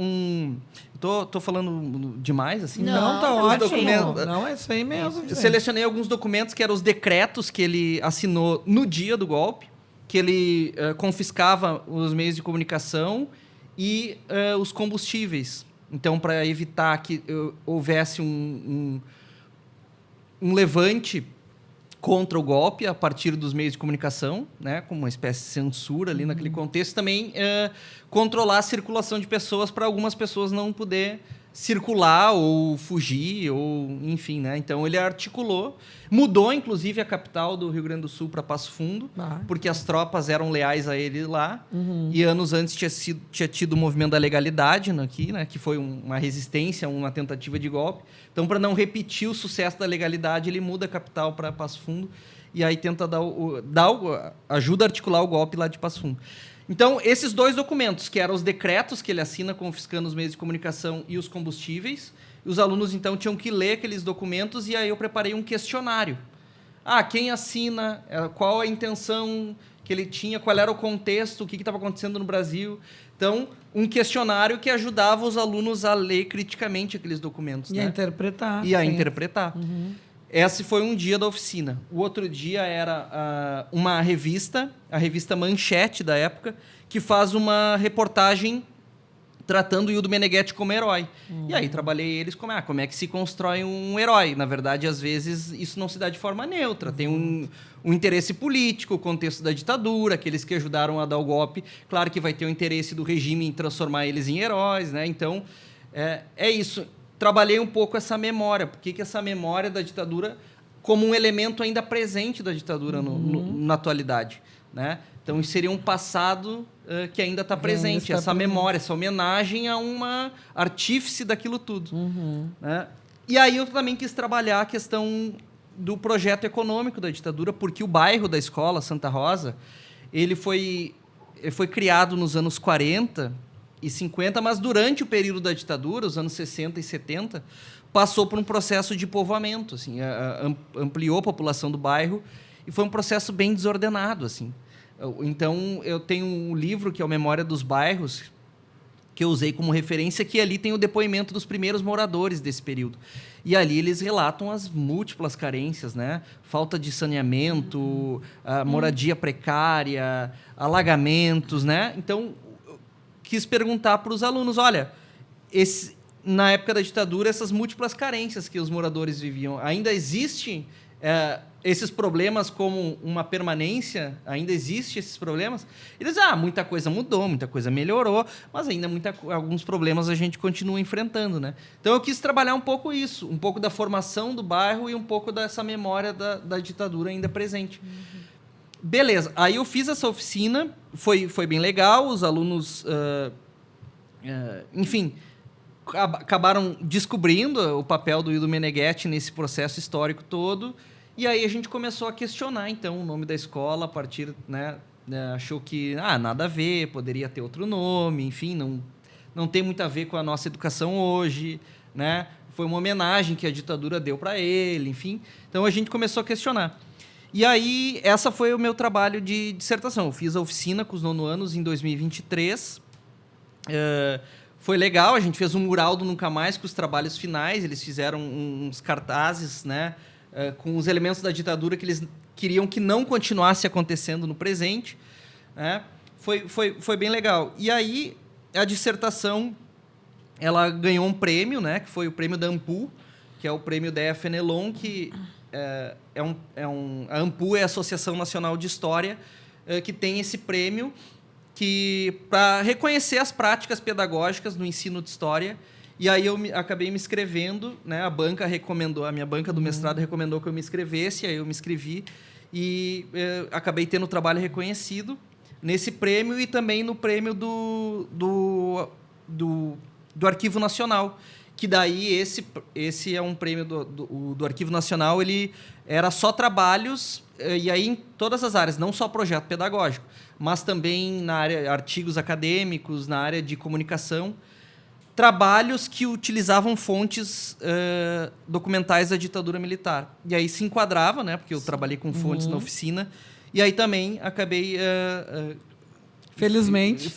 Tô falando demais, assim? Não, tá ótimo. Não, é isso aí mesmo. Eu selecionei alguns documentos que eram os decretos que ele assinou no dia do golpe, que ele confiscava os meios de comunicação e os combustíveis. Então, para evitar que houvesse um levante contra o golpe a partir dos meios de comunicação, né, como uma espécie de censura ali naquele contexto, também controlar a circulação de pessoas para algumas pessoas não poder circular ou fugir, ou enfim, né? Então ele articulou, mudou inclusive a capital do Rio Grande do Sul para Passo Fundo, porque as tropas eram leais a ele lá, e anos antes tinha tido o movimento da legalidade aqui, né? Que foi uma resistência, uma tentativa de golpe. Então, para não repetir o sucesso da legalidade, ele muda a capital para Passo Fundo e aí tenta ajuda a articular o golpe lá de Passo Fundo. Então, esses 2 documentos, que eram os decretos que ele assina confiscando os meios de comunicação e os combustíveis, os alunos, então, tinham que ler aqueles documentos e aí eu preparei um questionário. Quem assina, qual a intenção que ele tinha, qual era o contexto, o que estava acontecendo no Brasil. Então, um questionário que ajudava os alunos a ler criticamente aqueles documentos. E a interpretar. E a interpretar. Esse foi um dia da oficina. O outro dia era uma revista, a revista Manchete da época, que faz uma reportagem tratando o Ildo Meneghetti como herói. E aí trabalhei eles como é que se constrói um herói. Na verdade, às vezes, isso não se dá de forma neutra. Tem um interesse político, o contexto da ditadura, aqueles que ajudaram a dar o golpe. Claro que vai ter o interesse do regime em transformar eles em heróis, né? Então, é isso. Trabalhei um pouco essa memória. Por que essa memória da ditadura como um elemento ainda presente da ditadura na atualidade, né? Então, isso seria um passado que ainda está presente. Essa memória, essa homenagem a uma artífice daquilo tudo. Né? E aí eu também quis trabalhar a questão do projeto econômico da ditadura, porque o bairro da escola, Santa Rosa, ele foi criado nos anos 40 e 50, mas durante o período da ditadura, os anos 60 e 70, passou por um processo de povoamento, assim, ampliou a população do bairro e foi um processo bem desordenado, assim. Então, eu tenho um livro que é o Memória dos Bairros, que eu usei como referência, que ali tem o depoimento dos primeiros moradores desse período. E ali eles relatam as múltiplas carências, né? Falta de saneamento, moradia precária, alagamentos, né? Então, quis perguntar para os alunos, olha, na época da ditadura, essas múltiplas carências que os moradores viviam, ainda existem esses problemas como uma permanência? Ainda existem esses problemas? Eles dizem, muita coisa mudou, muita coisa melhorou, mas ainda alguns problemas a gente continua enfrentando, né? Então eu quis trabalhar um pouco isso, um pouco da formação do bairro e um pouco dessa memória da ditadura ainda presente. Beleza, aí eu fiz essa oficina, foi bem legal, os alunos, enfim, acabaram descobrindo o papel do Ildo Meneghetti nesse processo histórico todo, e aí a gente começou a questionar, então, o nome da escola a partir, né, achou que, nada a ver, poderia ter outro nome, enfim, não tem muito a ver com a nossa educação hoje, né? Foi uma homenagem que a ditadura deu para ele, enfim. Então, a gente começou a questionar. E aí, essa foi o meu trabalho de dissertação. Eu fiz a oficina com os nonoanos em 2023. Foi legal, a gente fez um mural do Nunca Mais com os trabalhos finais. Eles fizeram uns cartazes, né, com os elementos da ditadura que eles queriam que não continuasse acontecendo no presente. Né? Foi bem legal. E aí, a dissertação ela ganhou um prêmio, né, que foi o prêmio da AMPU, que é o prêmio da FNLON, que... a AMPU é a Associação Nacional de História, que tem esse prêmio para reconhecer as práticas pedagógicas no ensino de história. E aí eu acabei me inscrevendo, né? A minha banca do mestrado recomendou que eu me inscrevesse, aí eu me inscrevi e acabei tendo o trabalho reconhecido nesse prêmio e também no prêmio do Arquivo Nacional, que daí esse é um prêmio do Arquivo Nacional, ele era só trabalhos, e aí em todas as áreas, não só projeto pedagógico, mas também na área artigos acadêmicos, na área de comunicação, trabalhos que utilizavam fontes documentais da ditadura militar. E aí se enquadrava, né, porque eu trabalhei com fontes na oficina, e aí também acabei... felizmente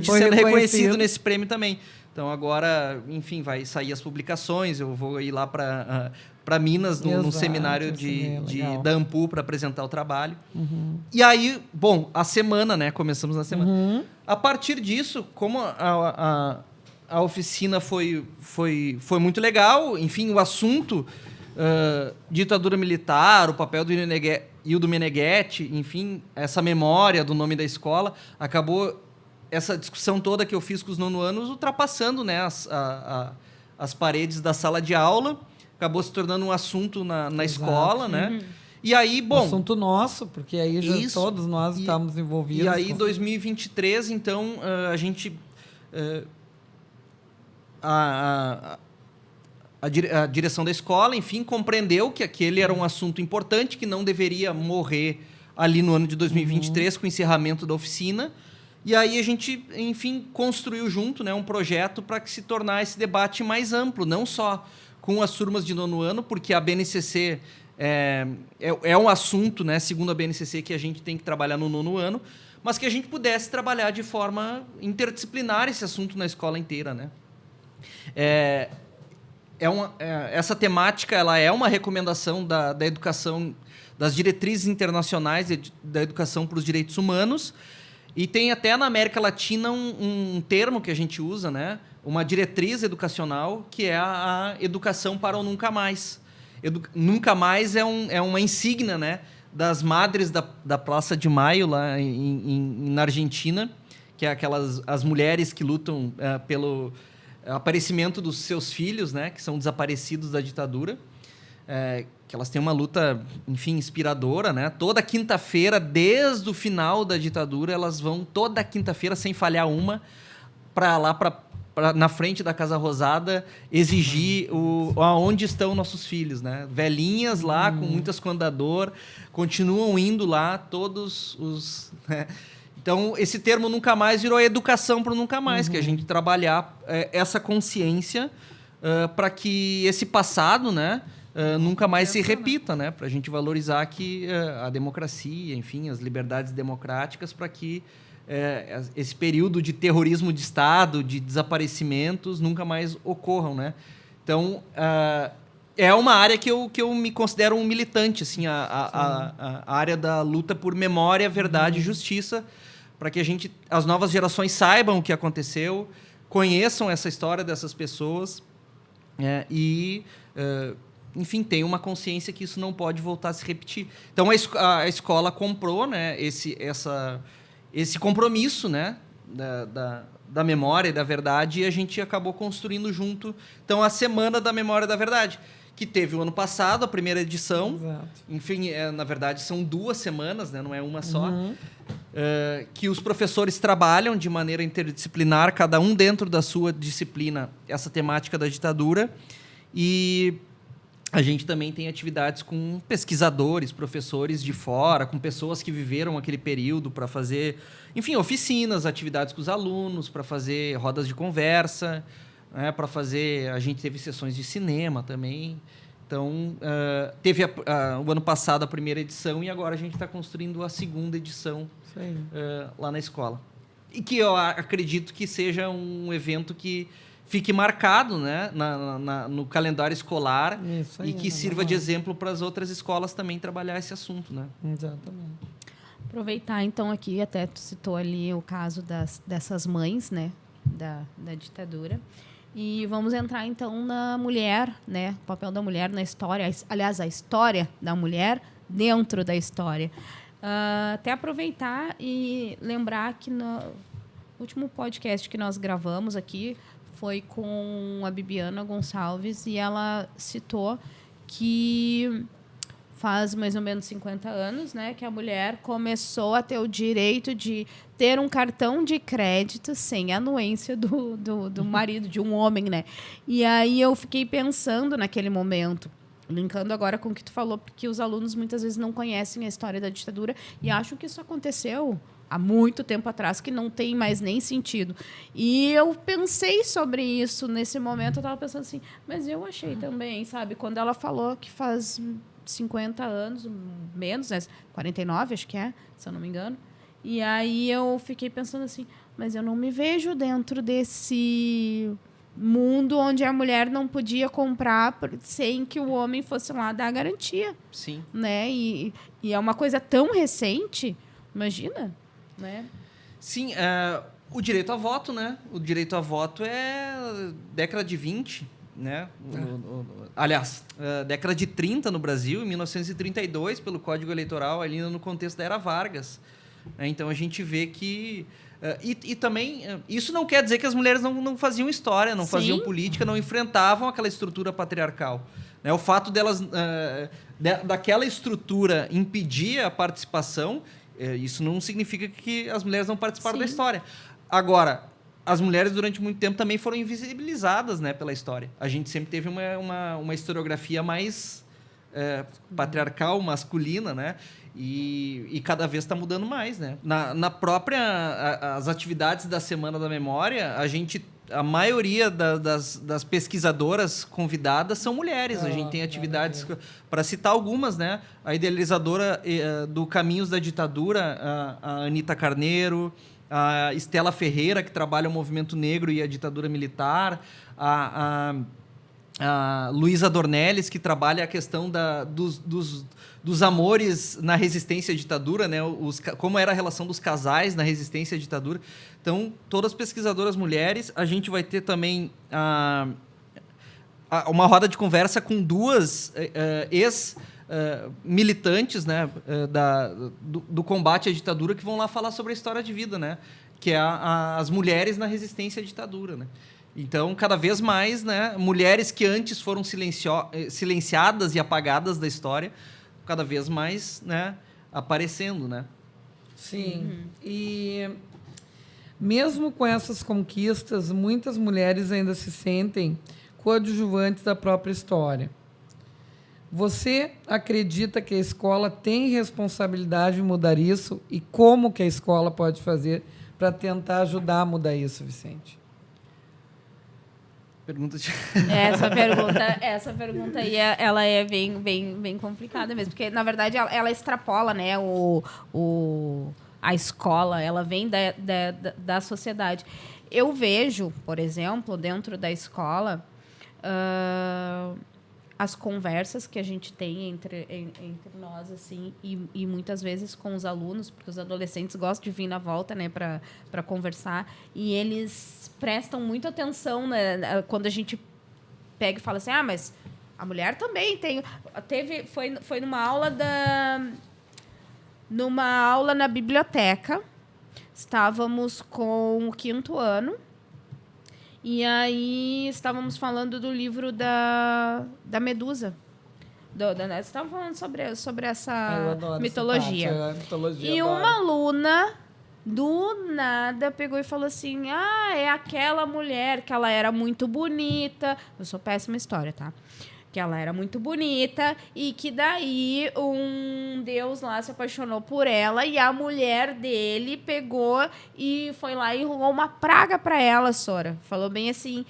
foi sendo reconhecido nesse prêmio também. Então, agora, enfim, vai sair as publicações, eu vou ir lá para Minas, no Exato, seminário legal. da Ampu, para apresentar o trabalho. E aí, bom, a semana, né? Começamos na semana. A partir disso, como a oficina foi muito legal, enfim, o assunto, ditadura militar, o papel do Ildo Meneghetti, enfim, essa memória do nome da escola, acabou essa discussão toda que eu fiz com os nonoanos ultrapassando, né, as paredes da sala de aula, acabou se tornando um assunto na escola, né? E aí, bom... Assunto nosso, porque aí já todos nós estávamos envolvidos. E aí, em 2023, então, a gente... A direção da escola, enfim, compreendeu que aquele era um assunto importante, que não deveria morrer ali no ano de 2023, com o encerramento da oficina. E aí a gente, enfim, construiu junto, né, um projeto para que se tornar esse debate mais amplo, não só com as turmas de nono ano, porque a BNCC é um assunto, né, segundo a BNCC, que a gente tem que trabalhar no nono ano, mas que a gente pudesse trabalhar de forma interdisciplinar esse assunto na escola inteira, né? Essa temática, ela é uma recomendação da educação, das diretrizes internacionais da educação para os direitos humanos, e tem até na América Latina um termo que a gente usa, né? Uma diretriz educacional, que é a educação para o nunca mais. Nunca mais é uma insígnia, né, das madres da Praça de Maio, lá na Argentina, que é as mulheres que lutam pelo aparecimento dos seus filhos, né, que são desaparecidos da ditadura, que elas têm uma luta, enfim, inspiradora, né? Toda quinta-feira, desde o final da ditadura, elas vão toda quinta-feira, sem falhar uma, para lá, na frente da Casa Rosada, exigir aonde estão nossos filhos, né? Velhinhas lá, com muitas com andador, continuam indo lá, todos os... Né? Então, esse termo nunca mais virou educação para o nunca mais, que é a gente trabalhar essa consciência para que esse passado, né, nunca mais se repita, né? Para a gente valorizar que a democracia, enfim, as liberdades democráticas, para que esse período de terrorismo de Estado, de desaparecimentos, nunca mais ocorram, né? Então, é uma área que eu me considero um militante, assim, a área da luta por memória, verdade e justiça, para que as novas gerações saibam o que aconteceu, conheçam essa história dessas pessoas enfim, tenham uma consciência que isso não pode voltar a se repetir. Então, a escola comprou, né, esse compromisso, né, da memória e da verdade, e a gente acabou construindo junto, então, a Semana da Memória e da Verdade, que teve o ano passado, a primeira edição. Exato. Enfim, na verdade, são 2 semanas, né, não é uma só, que os professores trabalham de maneira interdisciplinar, cada um dentro da sua disciplina, essa temática da ditadura, e a gente também tem atividades com pesquisadores, professores de fora, com pessoas que viveram aquele período para fazer, enfim, oficinas, atividades com os alunos, para fazer rodas de conversa, né, para fazer... A gente teve sessões de cinema também. Então, teve o ano passado a primeira edição e agora a gente está construindo a segunda edição lá na escola. E que eu acredito que seja um evento que fique marcado, né, no calendário escolar e que sirva de exemplo para as outras escolas também trabalhar esse assunto, né? Exatamente. Aproveitar, então, aqui, até tu citou ali o caso dessas mães, né, da ditadura. E vamos entrar, então, na mulher, né, o papel da mulher na história, aliás, a história da mulher dentro da história. Até aproveitar e lembrar que no último podcast que nós gravamos aqui foi com a Bibiana Gonçalves e ela citou que faz mais ou menos 50 anos, né, que a mulher começou a ter o direito de ter um cartão de crédito sem a anuência do marido, de um homem, né? E aí eu fiquei pensando naquele momento, linkando agora com o que tu falou, porque os alunos muitas vezes não conhecem a história da ditadura e acham que isso aconteceu há muito tempo atrás, que não tem mais nem sentido. E eu pensei sobre isso nesse momento, eu estava pensando assim, mas eu achei também, sabe? Quando ela falou que faz 50 anos, menos, né? 49, acho que é, se eu não me engano. E aí eu fiquei pensando assim, mas eu não me vejo dentro mundo onde a mulher não podia comprar sem que o homem fosse lá dar a garantia. Sim. Né? E é uma coisa tão recente, imagina, né? Sim, o direito a voto, né? O direito a voto é década de 20, né? Aliás, década de 30 no Brasil, em 1932, pelo Código Eleitoral, ali no contexto da Era Vargas. Né? Então, a gente vê que... E também, isso não quer dizer que as mulheres não faziam história, não faziam política, não enfrentavam aquela estrutura patriarcal. Né? O fato delas, daquela estrutura impedir a participação, isso não significa que as mulheres não participaram da história. Agora, as mulheres, durante muito tempo, também foram invisibilizadas, né, pela história. A gente sempre teve uma historiografia mais patriarcal, masculina, né? E cada vez está mudando mais, né? Na própria... As atividades da Semana da Memória, a maioria das pesquisadoras convidadas são mulheres. A gente tem atividades, para citar algumas, né? A idealizadora do Caminhos da Ditadura, a Anita Carneiro, a Estela Ferreira, que trabalha o movimento negro e a ditadura militar, a Luísa Dornelles, que trabalha a questão dos amores na resistência à ditadura, né? Como era a relação dos casais na resistência à ditadura. Então, todas pesquisadoras mulheres. A gente vai ter também uma roda de conversa com duas ex-militantes, né? Do combate à ditadura, que vão lá falar sobre a história de vida, né? Que é as mulheres na resistência à ditadura, né? Então, cada vez mais, né, mulheres que antes foram silenciadas e apagadas da história, cada vez mais, né, aparecendo, né? Sim. E mesmo com essas conquistas, muitas mulheres ainda se sentem coadjuvantes da própria história. Você acredita que a escola tem responsabilidade em mudar isso? E como que a escola pode fazer para tentar ajudar a mudar isso, Vicente? Essa pergunta aí, ela é bem complicada mesmo, porque na verdade ela extrapola, né, a escola, ela vem da sociedade. Eu vejo, por exemplo, dentro da escola, as conversas que a gente tem entre nós, assim, e muitas vezes com os alunos, porque os adolescentes gostam de vir na volta, né, para conversar, e eles prestam muita atenção, né, quando a gente pega e fala assim, mas a mulher também tem... Foi numa aula na biblioteca, estávamos com o 5º ano, e aí estávamos falando do livro da Medusa. Estávamos falando sobre essa mitologia. E uma aluna, do nada, pegou e falou assim, é aquela mulher que ela era muito bonita. Eu sou péssima história, tá? Que ela era muito bonita e que daí um deus lá se apaixonou por ela e a mulher dele pegou e foi lá e enrolou uma praga para ela, Sora. Falou bem assim,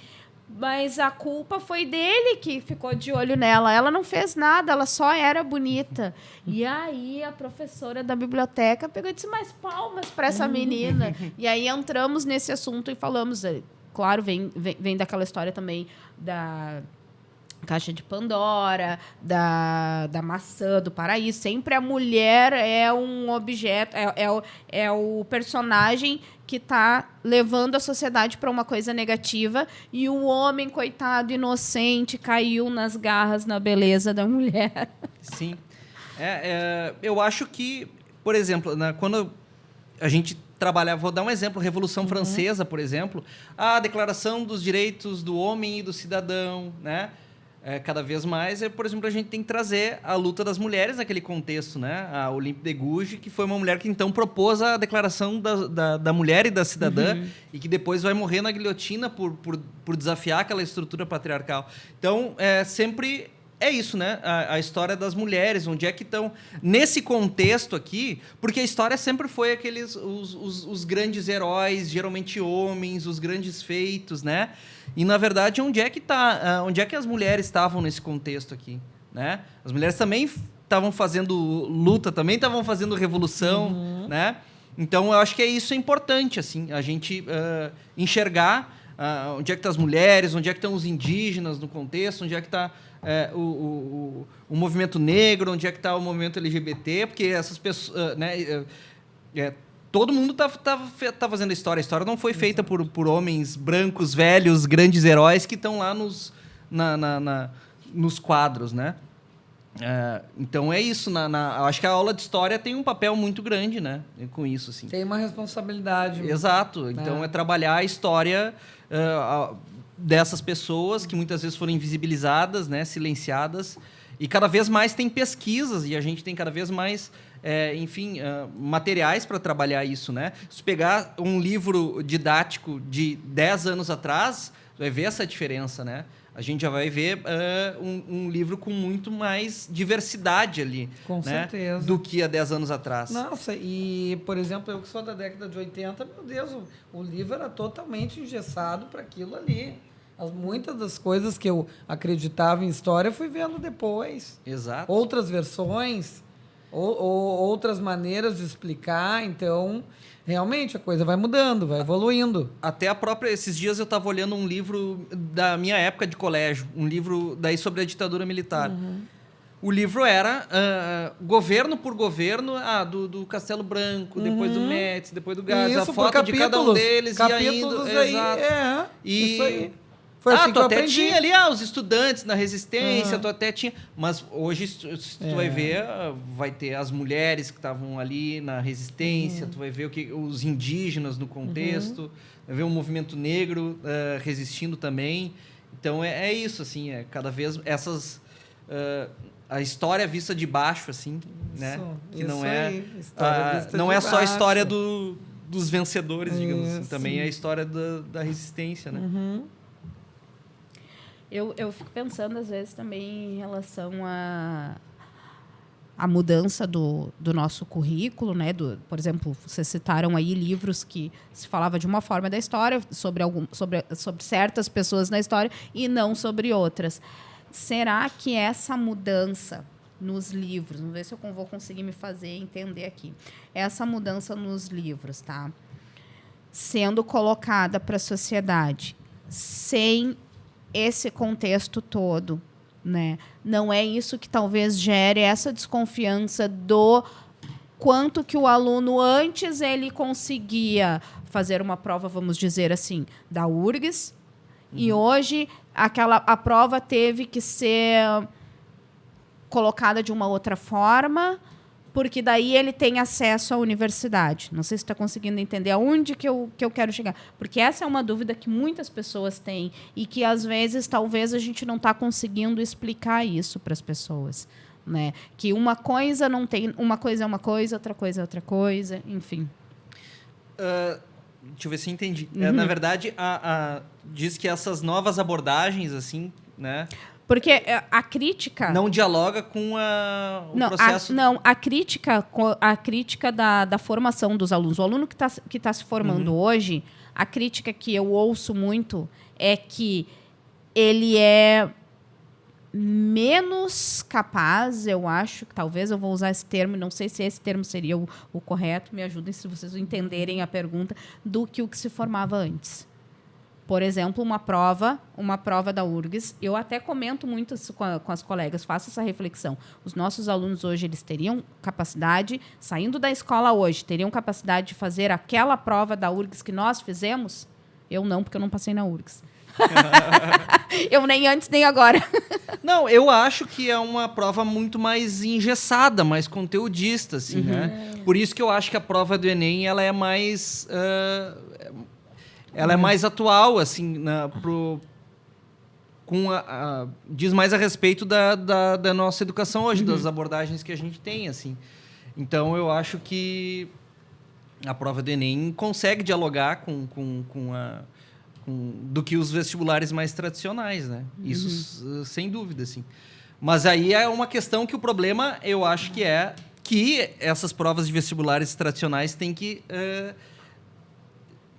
mas a culpa foi dele que ficou de olho nela. Ela não fez nada, ela só era bonita. E aí a professora da biblioteca pegou e disse, mais palmas para essa menina. E aí entramos nesse assunto e falamos, claro, vem daquela história também da Caixa de Pandora, da maçã, do paraíso. Sempre a mulher é um objeto, é o personagem que está levando a sociedade para uma coisa negativa e o homem, coitado, inocente, caiu nas garras, na beleza da mulher. Sim. Eu acho que, por exemplo, quando a gente trabalhava, vou dar um exemplo, Revolução Francesa, por exemplo, a Declaração dos Direitos do Homem e do Cidadão, né? Cada vez mais, por exemplo, a gente tem que trazer a luta das mulheres naquele contexto, né? A Olympe de Gouges, que foi uma mulher que então propôs a declaração da mulher e da cidadã e que depois vai morrer na guilhotina por desafiar aquela estrutura patriarcal. Então, sempre é isso, né? A história das mulheres, onde é que estão nesse contexto aqui, porque a história sempre foi os grandes heróis, geralmente homens, os grandes feitos, né? E, na verdade, onde é que as mulheres estavam nesse contexto aqui, né? As mulheres também estavam fazendo luta, também estavam fazendo revolução, né? Então, eu acho que isso é importante, assim, a gente enxergar onde é que estão as mulheres, onde é que estão os indígenas no contexto, onde é que está o movimento negro, onde é que está o movimento LGBT, porque essas pessoas... todo mundo tá fazendo a história. A história não foi feita por homens brancos, velhos, grandes heróis que estão lá nos quadros, né? Então é isso. Eu acho que a aula de história tem um papel muito grande, né? Com isso, assim. Tem uma responsabilidade. Exato. Então é trabalhar a história dessas pessoas que muitas vezes foram invisibilizadas, né? Silenciadas. E cada vez mais tem pesquisas e a gente tem cada vez mais... materiais para trabalhar isso, né? Se pegar um livro didático de 10 anos atrás, vai ver essa diferença, né? A gente já vai ver um livro com muito mais diversidade ali, com certeza, do que há 10 anos atrás. Nossa, e, por exemplo, eu que sou da década de 80, meu Deus, o livro era totalmente engessado para aquilo ali. Muitas das coisas que eu acreditava em história, eu fui vendo depois. Exato. Outras versões... Ou outras maneiras de explicar, então realmente a coisa vai mudando, vai evoluindo. Até esses dias eu estava olhando um livro da minha época de colégio, um livro daí sobre a ditadura militar. O livro era governo por governo, do Castelo Branco, depois do Médici, depois do Gás, a foto de cada um deles ia indo. Aí, exato. Isso aí. Foi assim tu que eu até aprendi. tinha ali os estudantes na resistência, tu até tinha... Mas hoje, se tu vai ver, vai ter as mulheres que estavam ali na resistência, tu vai ver os indígenas no contexto, vai ver o movimento negro resistindo também. Então, é isso, assim, cada vez essas... a história vista de baixo, assim, né? Que não não é só a história dos vencedores, digamos assim. Também é a história da resistência, né? Eu fico pensando, às vezes, também em relação à mudança do nosso currículo, né? Por exemplo, vocês citaram aí livros que se falava de uma forma da história, sobre certas pessoas na história e não sobre outras. Será que essa mudança nos livros, vamos ver se eu vou conseguir me fazer entender aqui, essa mudança nos livros, tá? Sendo colocada para a sociedade sem esse contexto todo, né? Não é isso que talvez gere essa desconfiança do quanto que o aluno antes ele conseguia fazer uma prova, vamos dizer assim, da URGS, e hoje a prova teve que ser colocada de uma outra forma, porque daí ele tem acesso à universidade. Não sei se está conseguindo entender aonde que eu quero chegar. Porque essa é uma dúvida que muitas pessoas têm e que, às vezes, talvez a gente não está conseguindo explicar isso para as pessoas. Né? Que uma coisa não tem... Uma coisa é uma coisa, outra coisa é outra coisa, enfim. Deixa eu ver se eu entendi. Na verdade, diz que essas novas abordagens, assim, né... Porque a crítica... Não dialoga com o processo... A crítica da formação dos alunos. O aluno que tá se formando hoje, a crítica que eu ouço muito é que ele é menos capaz, eu acho, que talvez eu vou usar esse termo, não sei se esse termo seria o correto, me ajudem se vocês entenderem a pergunta, do que o que se formava antes. Por exemplo, uma prova da URGS, eu até comento muito isso com as colegas, faço essa reflexão. Os nossos alunos hoje, eles teriam capacidade, saindo da escola hoje, teriam capacidade de fazer aquela prova da URGS que nós fizemos? Eu não, porque eu não passei na URGS. Eu nem antes, nem agora. Não, eu acho que é uma prova muito mais engessada, mais conteudista, assim, né? Por isso que eu acho que a prova do Enem, ela é mais... Ela é mais atual, assim, diz mais a respeito da nossa educação hoje, das abordagens que a gente tem, assim. Então, eu acho que a prova do Enem consegue dialogar do que os vestibulares mais tradicionais, né? Isso, sem dúvida, assim. Mas aí é uma questão que o problema, eu acho que é que essas provas de vestibulares tradicionais têm que...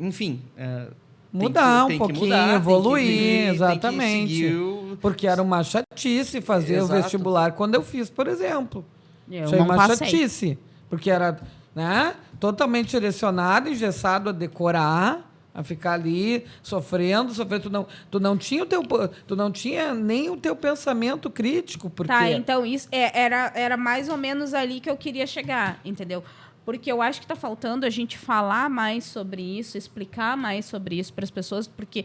enfim, mudar tem um pouquinho, mudar, evoluir, exatamente. Tem porque era uma chatice fazer o vestibular quando eu fiz, por exemplo. Eu não uma passei. chatice, porque era, né, totalmente direcionado, engessado a decorar, A ficar ali sofrendo. Tu não tinha nem o teu pensamento crítico, porque Tá, então isso era mais ou menos ali que eu queria chegar, entendeu? Porque eu acho que está faltando a gente falar mais sobre isso, explicar mais sobre isso para as pessoas, porque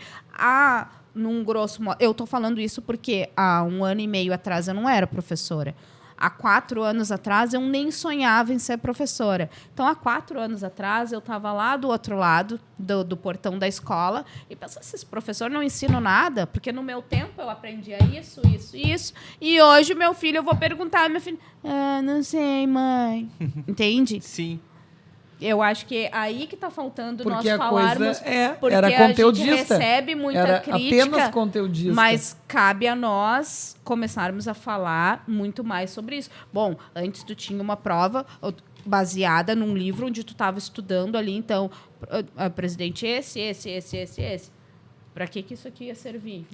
num grosso modo, eu estou falando isso porque há 1 ano e meio atrás eu não era professora. Há 4 anos atrás, eu nem sonhava em ser professora. Então, há 4 anos atrás, eu estava lá do outro lado do portão da escola e pensava, esses professores não ensinam nada, porque no meu tempo eu aprendia isso, isso, isso. E hoje, meu filho, eu vou perguntar, meu filho, não sei, mãe. Entende? Sim. Eu acho que é aí que está faltando porque nós a falarmos, coisa porque era a conteudista. gente recebe muita era crítica, apenas conteudista. mas cabe a nós começarmos a falar muito mais sobre isso. Bom, antes tu tinha uma prova baseada num livro onde tu estava estudando ali, então, presidente esse. Para que isso aqui ia servir?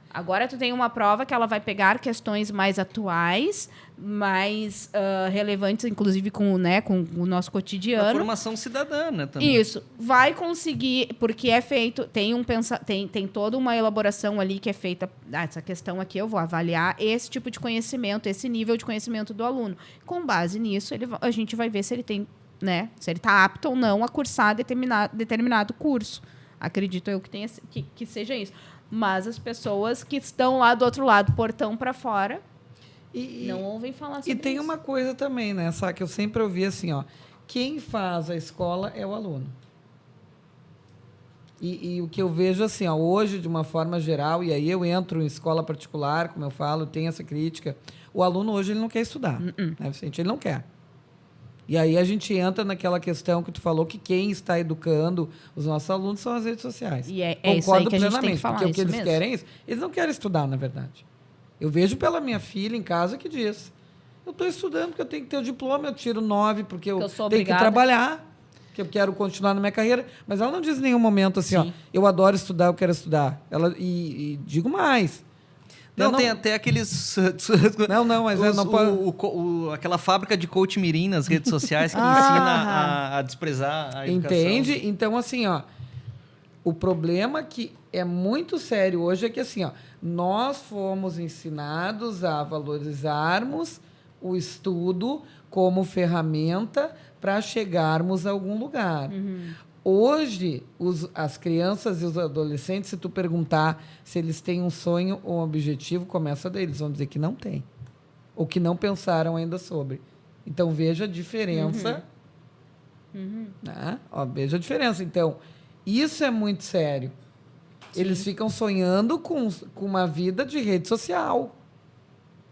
Agora tu tem uma prova que ela vai pegar questões mais atuais, mais relevantes, inclusive com o nosso cotidiano. A formação cidadã, né, também. Isso. Vai conseguir, porque é feito, tem toda uma elaboração ali que é feita, essa questão aqui eu vou avaliar esse tipo de conhecimento, esse nível de conhecimento do aluno. Com base nisso, a gente vai ver se ele tem, né, se ele está apto ou não a cursar determinado curso. Acredito eu que seja isso. Mas as pessoas que estão lá do outro lado, portão para fora, não ouvem falar sobre isso. E tem uma coisa também, né, Sá, que eu sempre ouvi assim, ó, quem faz a escola é o aluno. E o que eu vejo assim, ó, hoje, de uma forma geral, e aí eu entro em escola particular, como eu falo, tem essa crítica, o aluno hoje ele não quer estudar, né, Vicente? Ele não quer. E aí a gente entra naquela questão que tu falou, que quem está educando os nossos alunos são as redes sociais. E é isso aí que a gente tem que falar, porque o que isso eles mesmo. querem é isso. Eles não querem estudar, na verdade. Eu vejo pela minha filha em casa que diz, eu estou estudando porque eu tenho que ter o diploma, eu tiro 9 porque eu sou tenho que obrigada. trabalhar, que eu quero continuar na minha carreira. Mas ela não diz em nenhum momento assim, ó, eu adoro estudar, eu quero estudar. E digo mais. Não, tem até aqueles... Não, mas eu não posso... Aquela fábrica de coach mirim nas redes sociais que ensina a desprezar a educação. Entende? Então, assim, ó, o problema que é muito sério hoje é que, assim, ó, nós fomos ensinados a valorizarmos o estudo como ferramenta para chegarmos a algum lugar. Hoje, as crianças e os adolescentes, se tu perguntar se eles têm um sonho ou um objetivo, começa deles. Eles vão dizer que não tem. Ou que não pensaram ainda sobre. Então, veja a diferença. Né? Ó, veja a diferença. Então, isso é muito sério. Sim. Eles ficam sonhando com uma vida de rede social.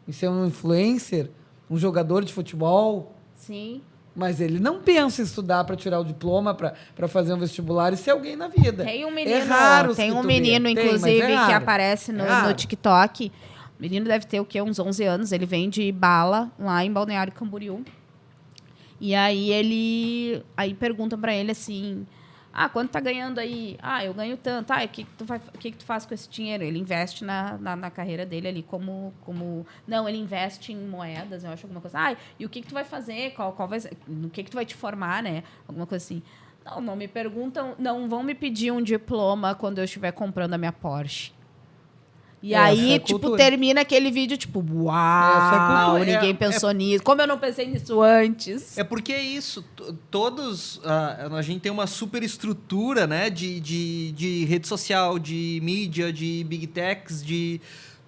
Em ser um influencer, um jogador de futebol. Sim. Mas ele não pensa em estudar para tirar o diploma, para fazer um vestibular e ser alguém na vida. Tem um menino, é raro tem um menino inclusive, que aparece no TikTok. O menino deve ter o quê? Uns 11 anos. Ele vende bala lá em Balneário Camboriú. E aí perguntam para ele assim, quanto tá ganhando aí? Eu ganho tanto. O que tu faz com esse dinheiro? Ele investe na carreira dele ali como... Não, ele investe em moedas, eu acho, alguma coisa. E o que tu vai fazer? Qual vai ser? No que tu vai te formar, né? Alguma coisa assim. Não me perguntam, não vão me pedir um diploma quando eu estiver comprando a minha Porsche. E aí, termina aquele vídeo, tipo, uau, ninguém pensou nisso. Como eu não pensei nisso antes? É porque é isso. Todos... a gente tem uma super estrutura, né? De rede social, de mídia, de big techs, de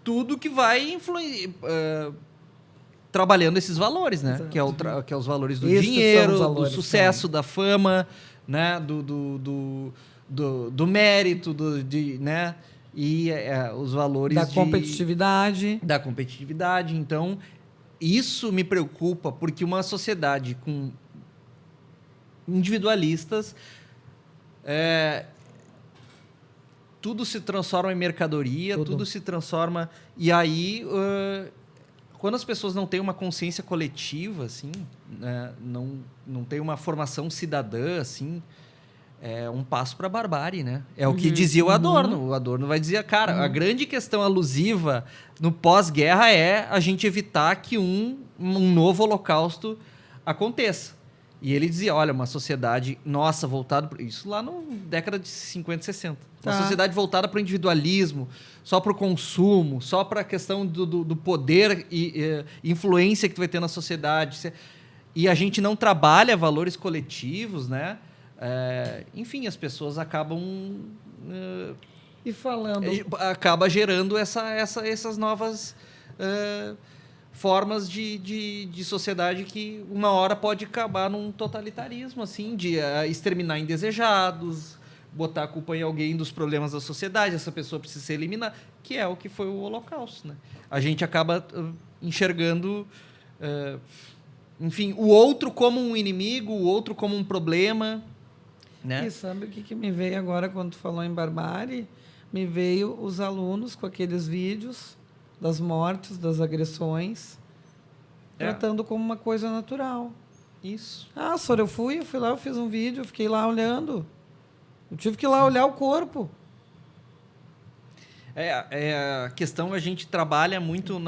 tudo que vai trabalhando esses valores, né? Que é os valores do dinheiro, valores, do sucesso, da fama, né? Do mérito, né? E os valores da competitividade. Da competitividade. Então, isso me preocupa, porque uma sociedade com individualistas, tudo se transforma em mercadoria, tudo se transforma... E aí, quando as pessoas não têm uma consciência coletiva, assim, né, não tem uma formação cidadã, assim... É um passo para a barbárie, né? É o que dizia o Adorno. O Adorno vai dizer, cara, a grande questão alusiva no pós-guerra é a gente evitar que um novo holocausto aconteça. E ele dizia, olha, uma sociedade, nossa, voltada... Isso lá na década de 50, 60. Uma sociedade voltada para o individualismo, só para o consumo, só para a questão do poder e influência que tu vai ter na sociedade. E a gente não trabalha valores coletivos, né? Enfim, as pessoas acabam... E falando... Acaba gerando essas novas... formas de sociedade que uma hora pode acabar num totalitarismo, assim, de exterminar indesejados, botar a culpa em alguém dos problemas da sociedade, essa pessoa precisa ser eliminada, que é o que foi o Holocausto, né? A gente acaba enxergando, enfim, o outro como um inimigo, o outro como um problema, né? E sabe o que me veio agora quando tu falou em barbárie? Me veio os alunos com aqueles vídeos das mortes, das agressões, tratando como uma coisa natural. Isso. Ah, senhor, eu fui lá, eu fiz um vídeo, fiquei lá olhando. Eu tive que ir lá olhar o corpo. A questão, a gente trabalha muito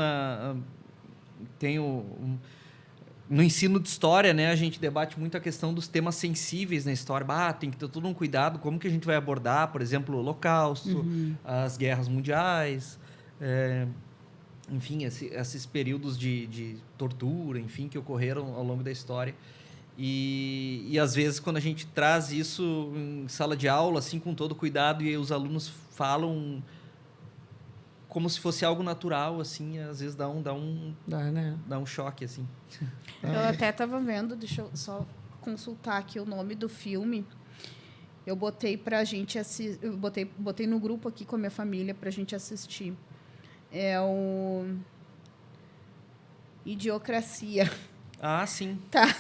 no ensino de história, né? A gente debate muito a questão dos temas sensíveis na história. Tem que ter todo um cuidado. Como que a gente vai abordar, por exemplo, o Holocausto, as guerras mundiais... enfim, esses períodos de tortura, enfim, que ocorreram ao longo da história. E às vezes, quando a gente traz isso em sala de aula, assim, com todo cuidado, e os alunos falam como se fosse algo natural, assim, às vezes dá um choque, assim. Eu até estava vendo, deixa eu só consultar aqui o nome do filme. Eu botei pra gente assistir, eu botei no grupo aqui com a minha família pra gente assistir. É o Idiocracia. Ah, sim. Tá.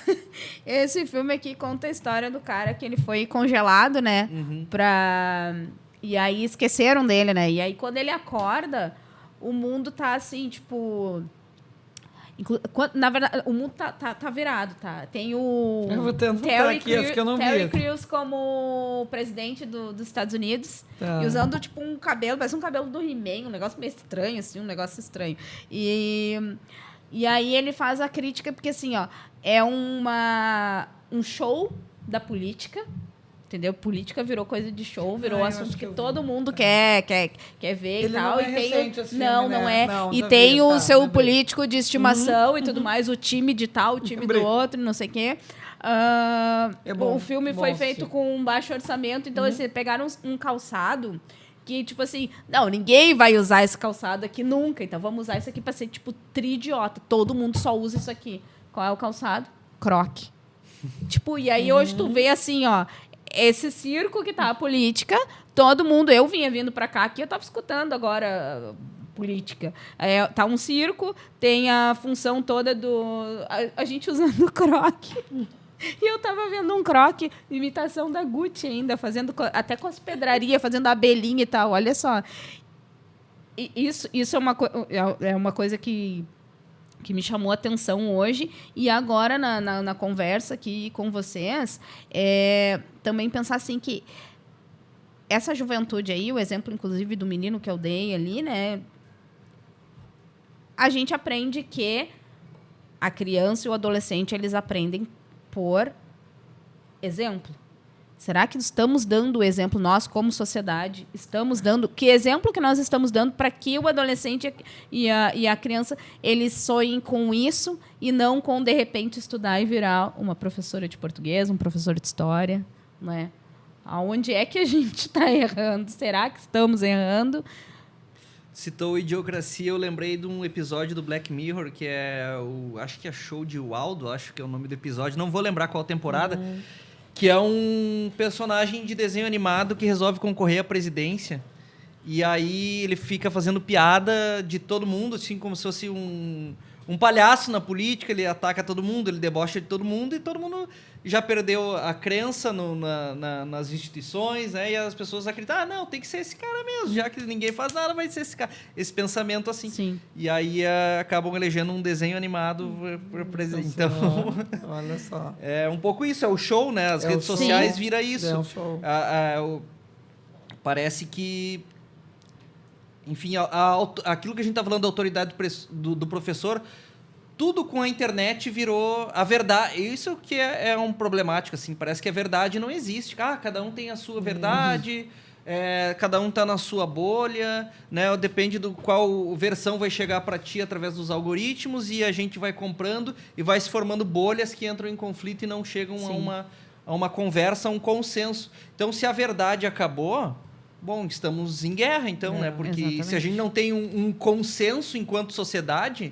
Esse filme aqui conta a história do cara que ele foi congelado, né? E aí esqueceram dele, né? E aí quando ele acorda, o mundo tá assim, tipo... Na verdade, o mundo tá virado, tá? Tem o Eu vou tentar aqui, acho que eu não vi. Terry Crews como presidente dos Estados Unidos. E usando, tipo, um cabelo, parece um cabelo do He-Man, um negócio meio estranho, assim, um negócio estranho. E aí ele faz a crítica, porque, assim, ó, é um show da política, entendeu? Política virou coisa de show, virou assunto que todo mundo quer ver e tal. Não é recente esse filme, não né? é. Não, e já tem vi, o tá, seu lembrei. político de estimação e tudo mais, o time de tal, o time do outro, não sei o quê. Bom, o filme foi feito sim. com um baixo orçamento, então eles pegaram um calçado que, tipo assim, não, ninguém vai usar esse calçado aqui nunca, então vamos usar isso aqui pra ser, tipo, tri-idiota. Todo mundo só usa isso aqui. Qual é o calçado? Croque. Tipo, e aí hoje tu vê assim, ó, esse circo que tá a política, todo mundo, eu vinha vindo pra cá aqui, eu tava escutando agora política. Tá um circo, tem a função toda a gente usando croque. E eu tava vendo um croque, imitação da Gucci ainda, fazendo até com as pedrarias, fazendo abelhinha e tal, olha só. E isso é uma coisa que me chamou a atenção hoje, e agora na conversa aqui com vocês, também pensar assim que essa juventude aí, o exemplo, inclusive, do menino que eu dei ali, né? A gente aprende que a criança e o adolescente, eles aprendem por exemplo. Será que estamos dando o exemplo, nós, como sociedade, estamos dando... Que exemplo que nós estamos dando para que o adolescente e a criança, eles sonhem com isso e não com, de repente, estudar e virar uma professora de português, um professor de história, né? Aonde é que a gente está errando? Será que estamos errando? Citou Idiocracia, eu lembrei de um episódio do Black Mirror, que acho que é Show de Waldo, acho que é o nome do episódio, não vou lembrar qual temporada, que é um personagem de desenho animado que resolve concorrer à presidência. E aí ele fica fazendo piada de todo mundo, assim, como se fosse um palhaço na política, ele ataca todo mundo, ele debocha de todo mundo, e todo mundo já perdeu a crença nas instituições, né? E as pessoas acreditam, não, tem que ser esse cara mesmo, já que ninguém faz nada, vai ser esse cara. Esse pensamento assim. Sim. E aí acabam elegendo um desenho animado para presidente. Então, olha só. É um pouco isso, é o show, né? As redes sociais vira isso. É um show. Parece que... Enfim, aquilo que a gente está falando da autoridade do professor, tudo com a internet virou a verdade. Isso que é um problemático, assim. Parece que a verdade não existe. Cada um tem a sua verdade, cada um tá na sua bolha, né? Depende do qual versão vai chegar para ti através dos algoritmos e a gente vai comprando e vai se formando bolhas que entram em conflito e não chegam a uma conversa, a um consenso. Então, se a verdade acabou, bom, estamos em guerra, então, né? Porque exatamente. se a gente não tem um consenso enquanto sociedade,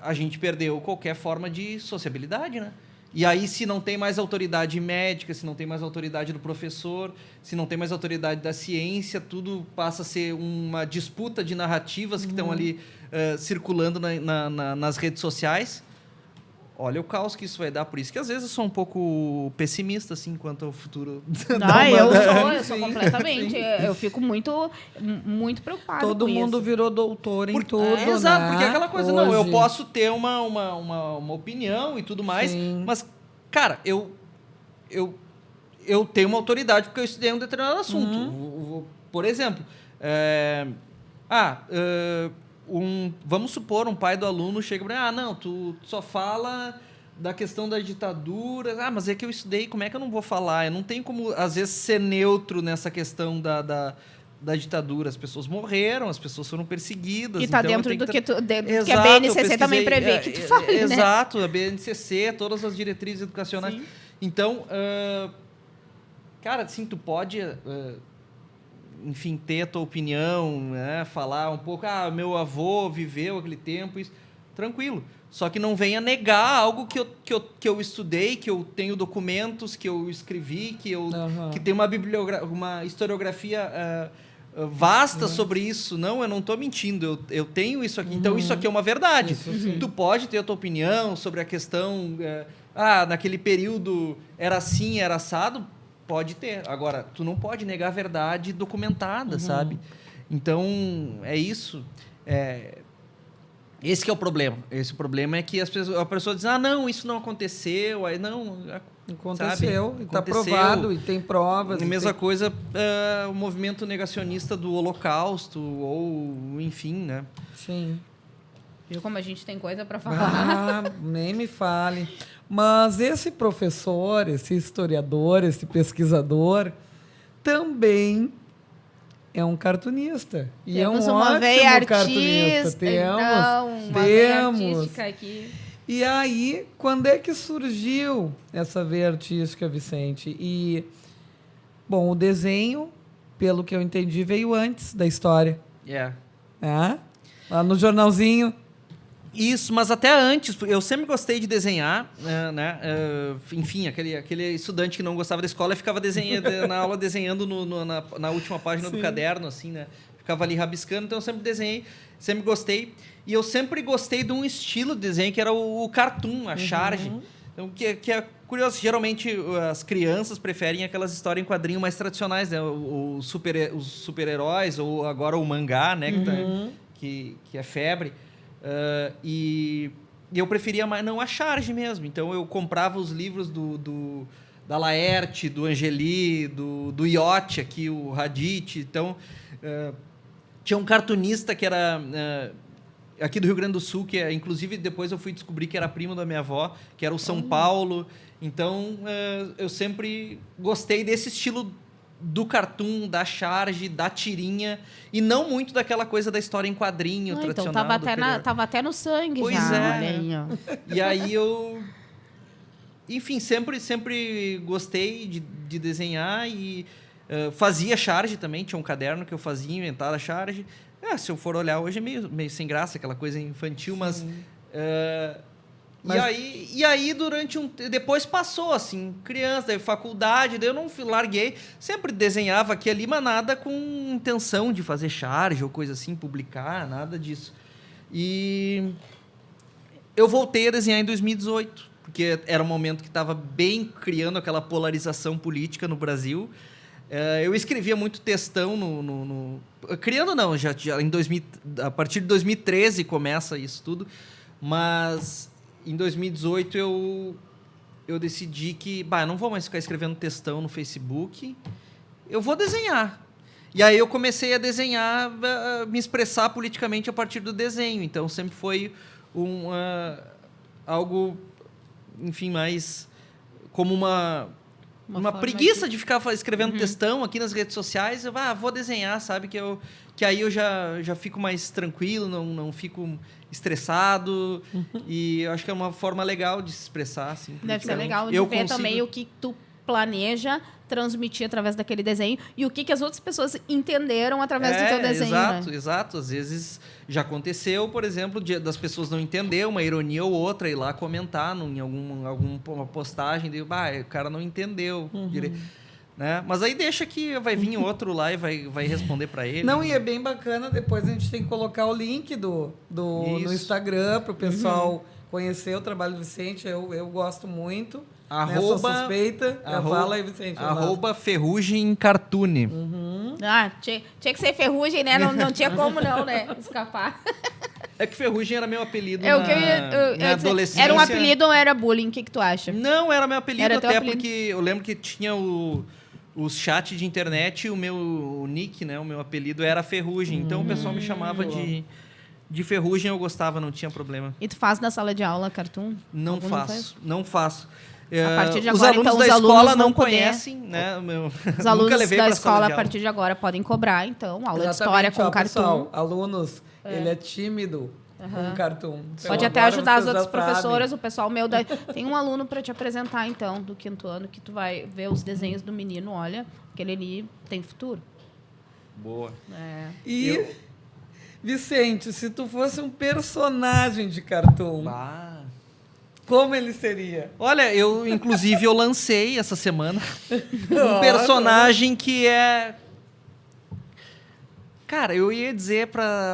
a gente perdeu qualquer forma de sociabilidade, né? E aí, se não tem mais autoridade médica, se não tem mais autoridade do professor, se não tem mais autoridade da ciência, tudo passa a ser uma disputa de narrativas que estão ali circulando nas redes sociais. Olha o caos que isso vai dar. Por isso que, às vezes, eu sou um pouco pessimista, assim, quanto ao futuro. Eu sou completamente. Eu fico muito preocupada Todo com mundo isso. virou doutor em tudo, Exato, né? porque é aquela coisa, Hoje. não, eu posso ter uma opinião e tudo mais, Sim. mas, cara, eu tenho uma autoridade porque eu estudei um determinado assunto. Por exemplo, vamos supor, um pai do aluno chega para mim, não, tu só fala da questão da ditadura, mas é que eu estudei, como é que eu não vou falar? Eu não tenho como, às vezes, ser neutro nessa questão da ditadura. As pessoas morreram, as pessoas foram perseguidas. E tá então dentro do que a Exato, BNCC também prevê que tu fale, né? Exato, a BNCC, todas as diretrizes educacionais. Sim. Então, cara, assim, tu pode... enfim, ter a tua opinião, né? Falar um pouco, meu avô viveu aquele tempo, isso, tranquilo. Só que não venha negar algo que eu estudei, que eu tenho documentos, que eu escrevi, que tem uma historiografia vasta sobre isso. Não, eu não estou mentindo, eu tenho isso aqui. Então, isso aqui é uma verdade. Tu pode ter a tua opinião sobre a questão... naquele período era assim, era assado. Pode ter. Agora, tu não pode negar a verdade documentada, sabe? Então, é isso. Esse que é o problema. Esse problema é que a pessoa diz, não, isso não aconteceu. Aí, não... Aconteceu, sabe? E está provado, e tem provas. A mesma coisa, o movimento negacionista do Holocausto, ou enfim, né? Sim. Viu como a gente tem coisa para falar? Nem me fale. Mas esse professor, esse historiador, esse pesquisador, também é um cartunista. E Temos é um uma ótimo veia cartunista. artista, então, uma veia artística aqui. E aí, quando é que surgiu essa veia artística, Vicente? Bom, o desenho, pelo que eu entendi, veio antes da história. Lá no jornalzinho. Isso, mas até antes, eu sempre gostei de desenhar, né? Enfim, aquele estudante que não gostava da escola ficava na aula desenhando na última página do caderno, assim, né? Ficava ali rabiscando, então eu sempre desenhei, sempre gostei. E eu sempre gostei de um estilo de desenho que era o cartoon, a charge. Então, que é curioso, geralmente as crianças preferem aquelas histórias em quadrinho mais tradicionais, né? Os super-heróis, ou agora o mangá, né? Que é febre. E eu preferia mais não a charge mesmo. Então eu comprava os livros da Laerte, do Angeli, do Iotti aqui, o Radit. Então tinha um cartunista que era aqui do Rio Grande do Sul, que inclusive depois eu fui descobrir que era primo da minha avó, que era o São Paulo. Então eu sempre gostei desse estilo do cartoon, da charge, da tirinha, e não muito daquela coisa da história em quadrinho tradicional. Então tava até no sangue pois já. É. Olha aí, ó. E aí eu... Enfim, sempre gostei de desenhar e fazia charge também. Tinha um caderno que eu fazia, inventava charge. Se eu for olhar hoje é meio sem graça, aquela coisa infantil, mas... E aí, depois passou, assim, criança, daí faculdade, daí eu não larguei. Sempre desenhava aqui ali, mas nada com intenção de fazer charge ou coisa assim, publicar, nada disso. E eu voltei a desenhar em 2018, porque era um momento que estava bem criando aquela polarização política no Brasil. Eu escrevia muito textão criando não, já a partir de 2013 começa isso tudo, mas... Em 2018, eu decidi que eu não vou mais ficar escrevendo textão no Facebook, eu vou desenhar. E aí eu comecei a desenhar, me expressar politicamente a partir do desenho. Então, sempre foi algo, enfim, mais como uma forma preguiça de ficar escrevendo textão aqui nas redes sociais. Vou desenhar, sabe? Que aí eu já fico mais tranquilo, não fico estressado. E eu acho que é uma forma legal de se expressar. Assim, Deve ser legal de ver também o que tu planeja transmitir através daquele desenho e o que as outras pessoas entenderam através do teu desenho. Exato, né? exato. Às vezes já aconteceu, por exemplo, das pessoas não entender uma ironia ou outra, ir lá comentar em alguma postagem, o cara não entendeu direito. Né? Mas aí deixa que vai vir outro lá e vai responder para ele. Não, e é bem bacana, depois a gente tem que colocar o link no Instagram para o pessoal conhecer o trabalho do Vicente. Eu gosto muito. Sou suspeita. Fala aí, Vicente. ¡Ferrugem Cartoon. Tinha que ser Ferrugem, né? Não tinha como não, né? Escapar. É que Ferrugem era meu apelido na adolescência. Era um apelido ou era bullying? O que tu acha? Não, era meu apelido, Era até porque eu lembro que tinha os chats de internet e o meu nick, né? O meu apelido era Ferrugem. Então o pessoal me chamava de Ferrugem, eu gostava, não tinha problema. E tu faz na sala de aula cartoon? Não faço. A partir de os agora, alunos então, da os escola alunos não vão poder... conhecem, né? Os alunos da escola, a partir de agora, podem cobrar, então, aula de história com cartoon. Pessoal, alunos, ele é tímido com cartoon. Então, pode até ajudar as outras professoras, o pessoal meu. Tem um aluno para te apresentar, então, do 5º ano, que tu vai ver os desenhos do menino, olha, aquele ali tem futuro. Boa. E, Vicente, se tu fosse um personagem de cartoon... Como ele seria? Olha, inclusive, eu lancei essa semana um personagem que é... Cara, eu ia dizer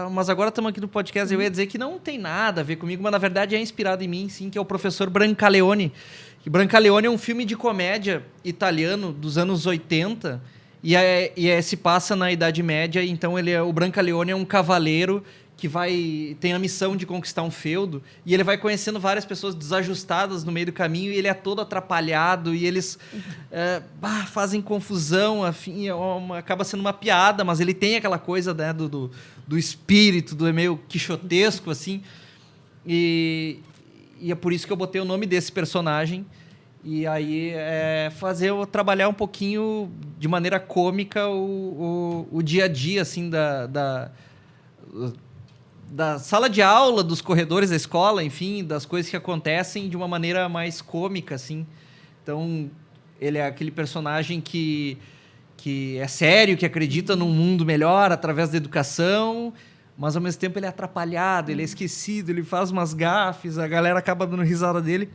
mas agora estamos aqui no podcast, eu ia dizer que não tem nada a ver comigo, mas na verdade é inspirado em mim, sim, que é o professor Brancaleone. Brancaleone é um filme de comédia italiano dos anos 80 e se passa na Idade Média, então o Brancaleone é um cavaleiro que tem a missão de conquistar um feudo, e ele vai conhecendo várias pessoas desajustadas no meio do caminho, e ele é todo atrapalhado, e eles fazem confusão, afim, acaba sendo uma piada, mas ele tem aquela coisa, né, do espírito, do meio quixotesco, assim, e é por isso que eu botei o nome desse personagem, e aí trabalhar um pouquinho de maneira cômica o dia a dia, assim, da sala de aula, dos corredores da escola, enfim, das coisas que acontecem de uma maneira mais cômica, assim. Então, ele é aquele personagem que é sério, que acredita num mundo melhor através da educação, mas ao mesmo tempo ele é atrapalhado, ele é esquecido, ele faz umas gafes, a galera acaba dando risada dele.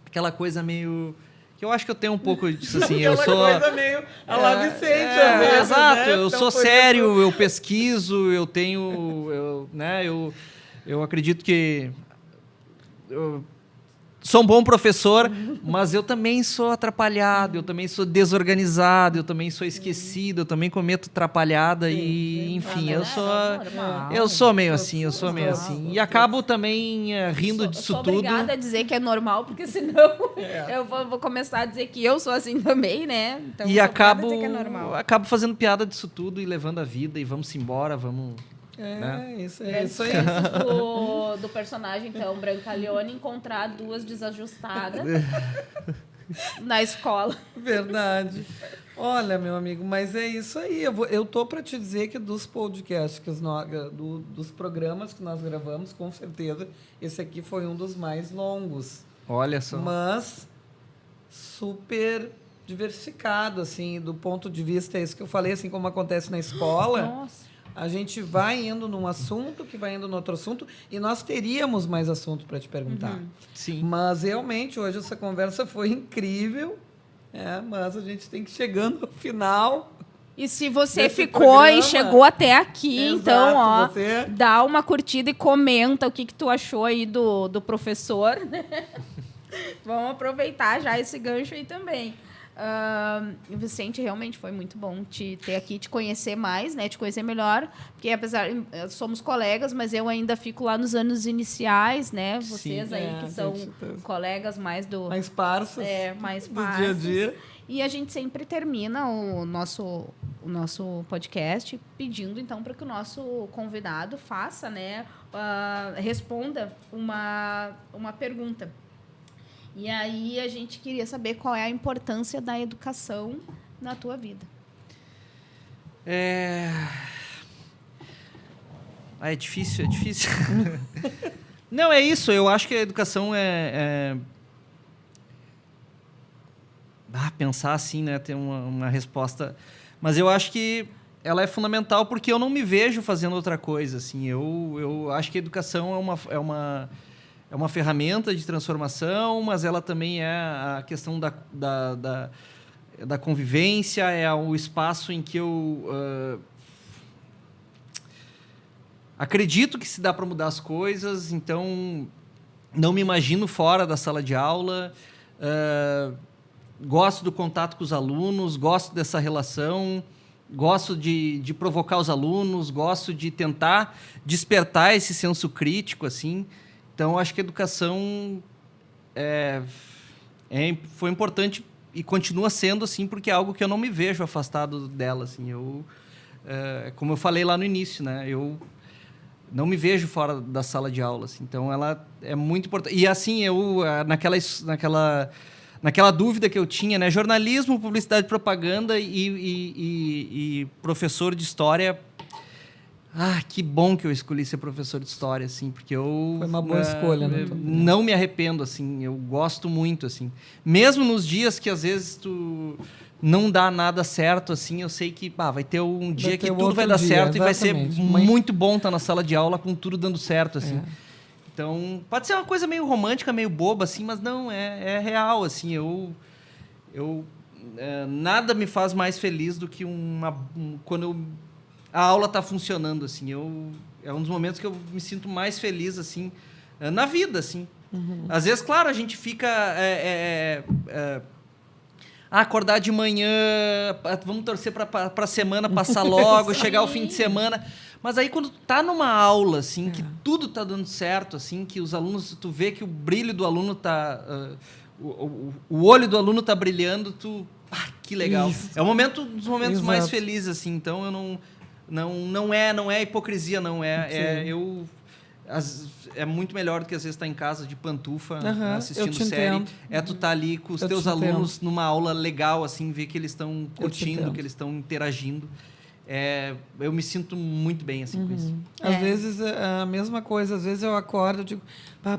Aquela coisa meio... que eu acho que eu tenho um pouco disso, assim. Aquela coisa meio a lá Vicente, às vezes, exato, né? eu Então, sou sério, eu pesquiso, eu tenho... Eu acredito que... Eu sou um bom professor, mas eu também sou atrapalhado, eu também sou desorganizado, eu também sou esquecido, eu também cometo atrapalhada e, enfim, eu sou meio assim. E acabo também rindo disso tudo. Obrigada a dizer que é normal, porque senão eu vou começar a dizer que eu sou assim também, né? Então, e acabo fazendo piada disso tudo e levando a vida e vamos embora, vamos... Isso aí. Do personagem, então, Brancaleone, encontrar duas desajustadas na escola. Verdade. Olha, meu amigo, mas é isso aí. Eu tô para te dizer que dos podcasts, dos programas que nós gravamos, com certeza, esse aqui foi um dos mais longos. Olha só. Mas super diversificado, assim, do ponto de vista, isso que eu falei, assim, como acontece na escola. Nossa. A gente vai indo num assunto, que vai indo no outro assunto, e nós teríamos mais assunto para te perguntar. Sim. Mas, realmente, hoje essa conversa foi incrível, mas a gente tem que ir chegando ao final. E se você desse ficou programa, e chegou até aqui, exato, então, ó, você... dá uma curtida e comenta o que tu achou aí do professor. Vamos aproveitar já esse gancho aí também. Vicente, realmente foi muito bom te ter aqui, te conhecer mais, né? Te conhecer melhor, porque apesar somos colegas, mas eu ainda fico lá nos anos iniciais, né? Vocês aí que são colegas mais mais parços, mais do parços. dia a dia. E a gente sempre termina o nosso podcast pedindo, então, para que o nosso convidado faça, né? Responda uma pergunta. E aí a gente queria saber qual é a importância da educação na tua vida. É difícil, Não, é isso. Eu acho que a educação pensar assim, né? Ter uma resposta. Mas eu acho que ela é fundamental porque eu não me vejo fazendo outra coisa. Assim. Eu acho que a educação é uma ferramenta de transformação, mas ela também é a questão da convivência, é o espaço em que eu acredito que se dá para mudar as coisas, então não me imagino fora da sala de aula, gosto do contato com os alunos, gosto dessa relação, gosto de provocar os alunos, gosto de tentar despertar esse senso crítico, assim. Então, acho que a educação foi importante e continua sendo, assim, porque é algo que eu não me vejo afastado dela. Assim. Como eu falei lá no início, né? Eu não me vejo fora da sala de aula. Assim. Então, ela é muito importante. E, assim, naquela dúvida que eu tinha, né? Jornalismo, publicidade e propaganda e professor de história... que bom que eu escolhi ser professor de história, assim, porque foi uma boa escolha, né? Não me arrependo, assim, eu gosto muito, assim. Mesmo nos dias que, às vezes, tu não dá nada certo, assim, eu sei que vai ter um dia que tudo vai dar certo, exatamente. E vai ser muito bom estar na sala de aula com tudo dando certo, assim. Então, pode ser uma coisa meio romântica, meio boba, assim, mas não, é real, assim, nada me faz mais feliz do que quando a aula está funcionando, assim. É um dos momentos que eu me sinto mais feliz, assim, na vida, assim. Uhum. Às vezes, claro, a gente fica... acordar de manhã, vamos torcer para a semana passar logo, chegar o fim de semana. Mas aí, quando tu tá numa aula, assim, que tudo tá dando certo, assim, que os alunos... Tu vê que o brilho do aluno tá... o olho do aluno tá brilhando, que legal. Isso. É um dos momentos mais felizes, assim. Então, eu não é hipocrisia, não. É muito melhor do que às vezes estar em casa de pantufa, assistindo série. Entendo. Tu tá ali com os teus alunos numa aula legal, assim, ver que eles estão curtindo, que eles estão interagindo. Eu me sinto muito bem, assim, com isso. Às vezes, a mesma coisa. Às vezes eu acordo, eu digo,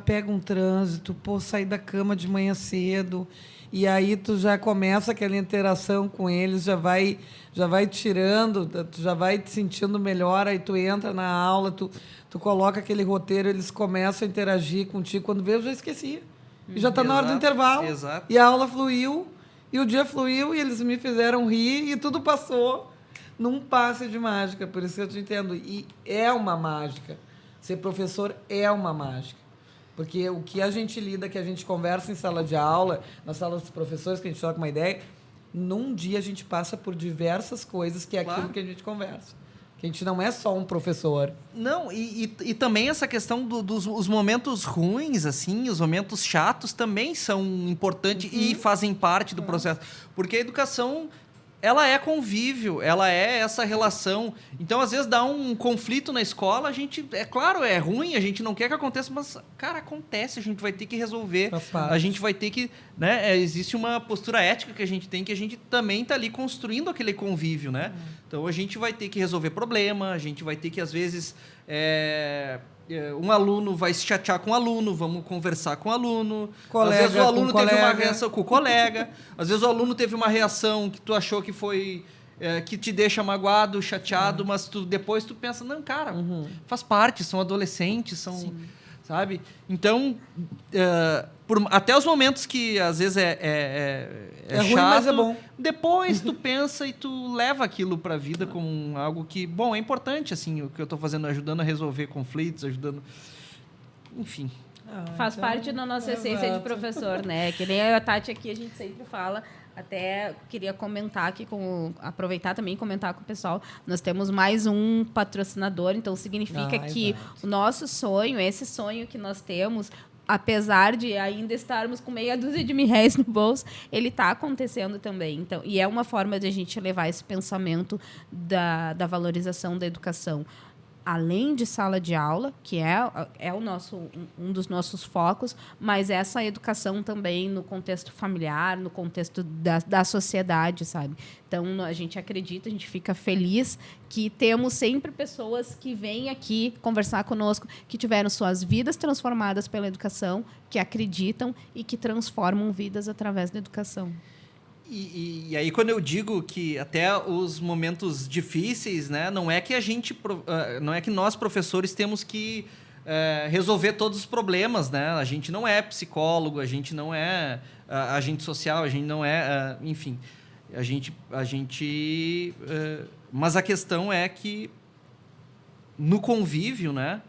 pega um trânsito, sair da cama de manhã cedo... E aí tu já começa aquela interação com eles, já vai tirando, tu já vai te sentindo melhor, aí tu entra na aula, tu coloca aquele roteiro, eles começam a interagir contigo. Quando vê, eu já esqueci. E já está na hora do intervalo. Exato. E a aula fluiu, e o dia fluiu, e eles me fizeram rir, e tudo passou num passe de mágica. Por isso que eu te entendo. E é uma mágica. Ser professor é uma mágica. Porque o que a gente lida, que a gente conversa em sala de aula, nas salas dos professores, que a gente troca uma ideia, num dia a gente passa por diversas coisas que é aquilo que a gente conversa. Que a gente não é só um professor. Não, e também essa questão dos momentos ruins, assim, os momentos chatos também são importantes e fazem parte do processo. Porque a educação... ela é convívio, ela é essa relação. Então, às vezes, dá um conflito na escola, a gente... claro, é ruim, a gente não quer que aconteça, mas, cara, acontece, a gente vai ter que resolver. A gente vai ter que... né, existe uma postura ética que a gente tem, que a gente também está ali construindo aquele convívio, né? Então, a gente vai ter que resolver problema, a gente vai ter que, às vezes... um aluno vai se chatear com o aluno, vamos conversar com o aluno. Às vezes o aluno teve uma reação com o colega. Às vezes o aluno teve uma reação que tu achou que foi... que te deixa magoado, chateado, mas depois tu pensa, não, cara, faz parte, são adolescentes, são... Sim. Sabe? Então, até os momentos que às vezes é chato, ruim, mas é bom. Depois tu pensa e tu leva aquilo para a vida como algo que, bom, é importante, assim, o que eu estou fazendo, ajudando a resolver conflitos, ajudando... Enfim. Faz parte da nossa essência de professor, né? Que nem a Tati aqui, a gente sempre fala, Até queria comentar aqui, aproveitar também e comentar com o pessoal. Nós temos mais um patrocinador, então significa que exato. o nosso sonho, esse sonho que nós temos, apesar de ainda estarmos com meia dúzia de mil-réis no bolso, ele está acontecendo também. Então, e é uma forma de a gente levar esse pensamento da valorização da educação. Além de sala de aula, que é um dos nossos focos, mas essa educação também no contexto familiar, no contexto da sociedade, sabe? Então, a gente acredita, a gente fica feliz que temos sempre pessoas que vêm aqui conversar conosco, que tiveram suas vidas transformadas pela educação, que acreditam e que transformam vidas através da educação. E aí, quando eu digo que até os momentos difíceis, né, não é que não é que nós, professores, temos que resolver todos os problemas, né? A gente não é psicólogo, a gente não é agente social, a gente não é... enfim, mas a questão é que no convívio, né,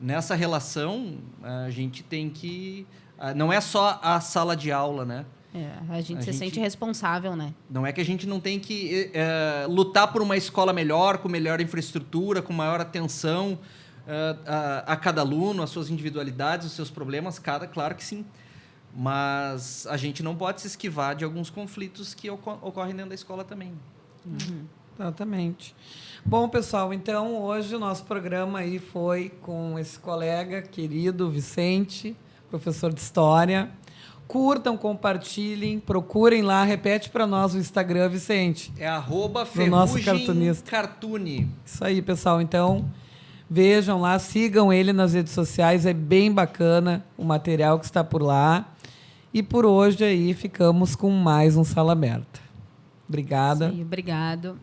nessa relação, a gente tem que... não é só a sala de aula, né? A gente sente responsável, né? Não é que a gente não tem que lutar por uma escola melhor, com melhor infraestrutura, com maior atenção a cada aluno, as suas individualidades, os seus problemas, claro que sim. Mas a gente não pode se esquivar de alguns conflitos que ocorrem dentro da escola também. Uhum. Exatamente. Bom, pessoal, então hoje o nosso programa aí foi com esse colega querido, Vicente, professor de História. Curtam, compartilhem, procurem lá. Repete para nós o Instagram, Vicente. É @FerrugemCartune. Isso aí, pessoal. Então, vejam lá, sigam ele nas redes sociais. É bem bacana o material que está por lá. E por hoje aí ficamos com mais um Sala Aberta. Obrigada. Sim, obrigado.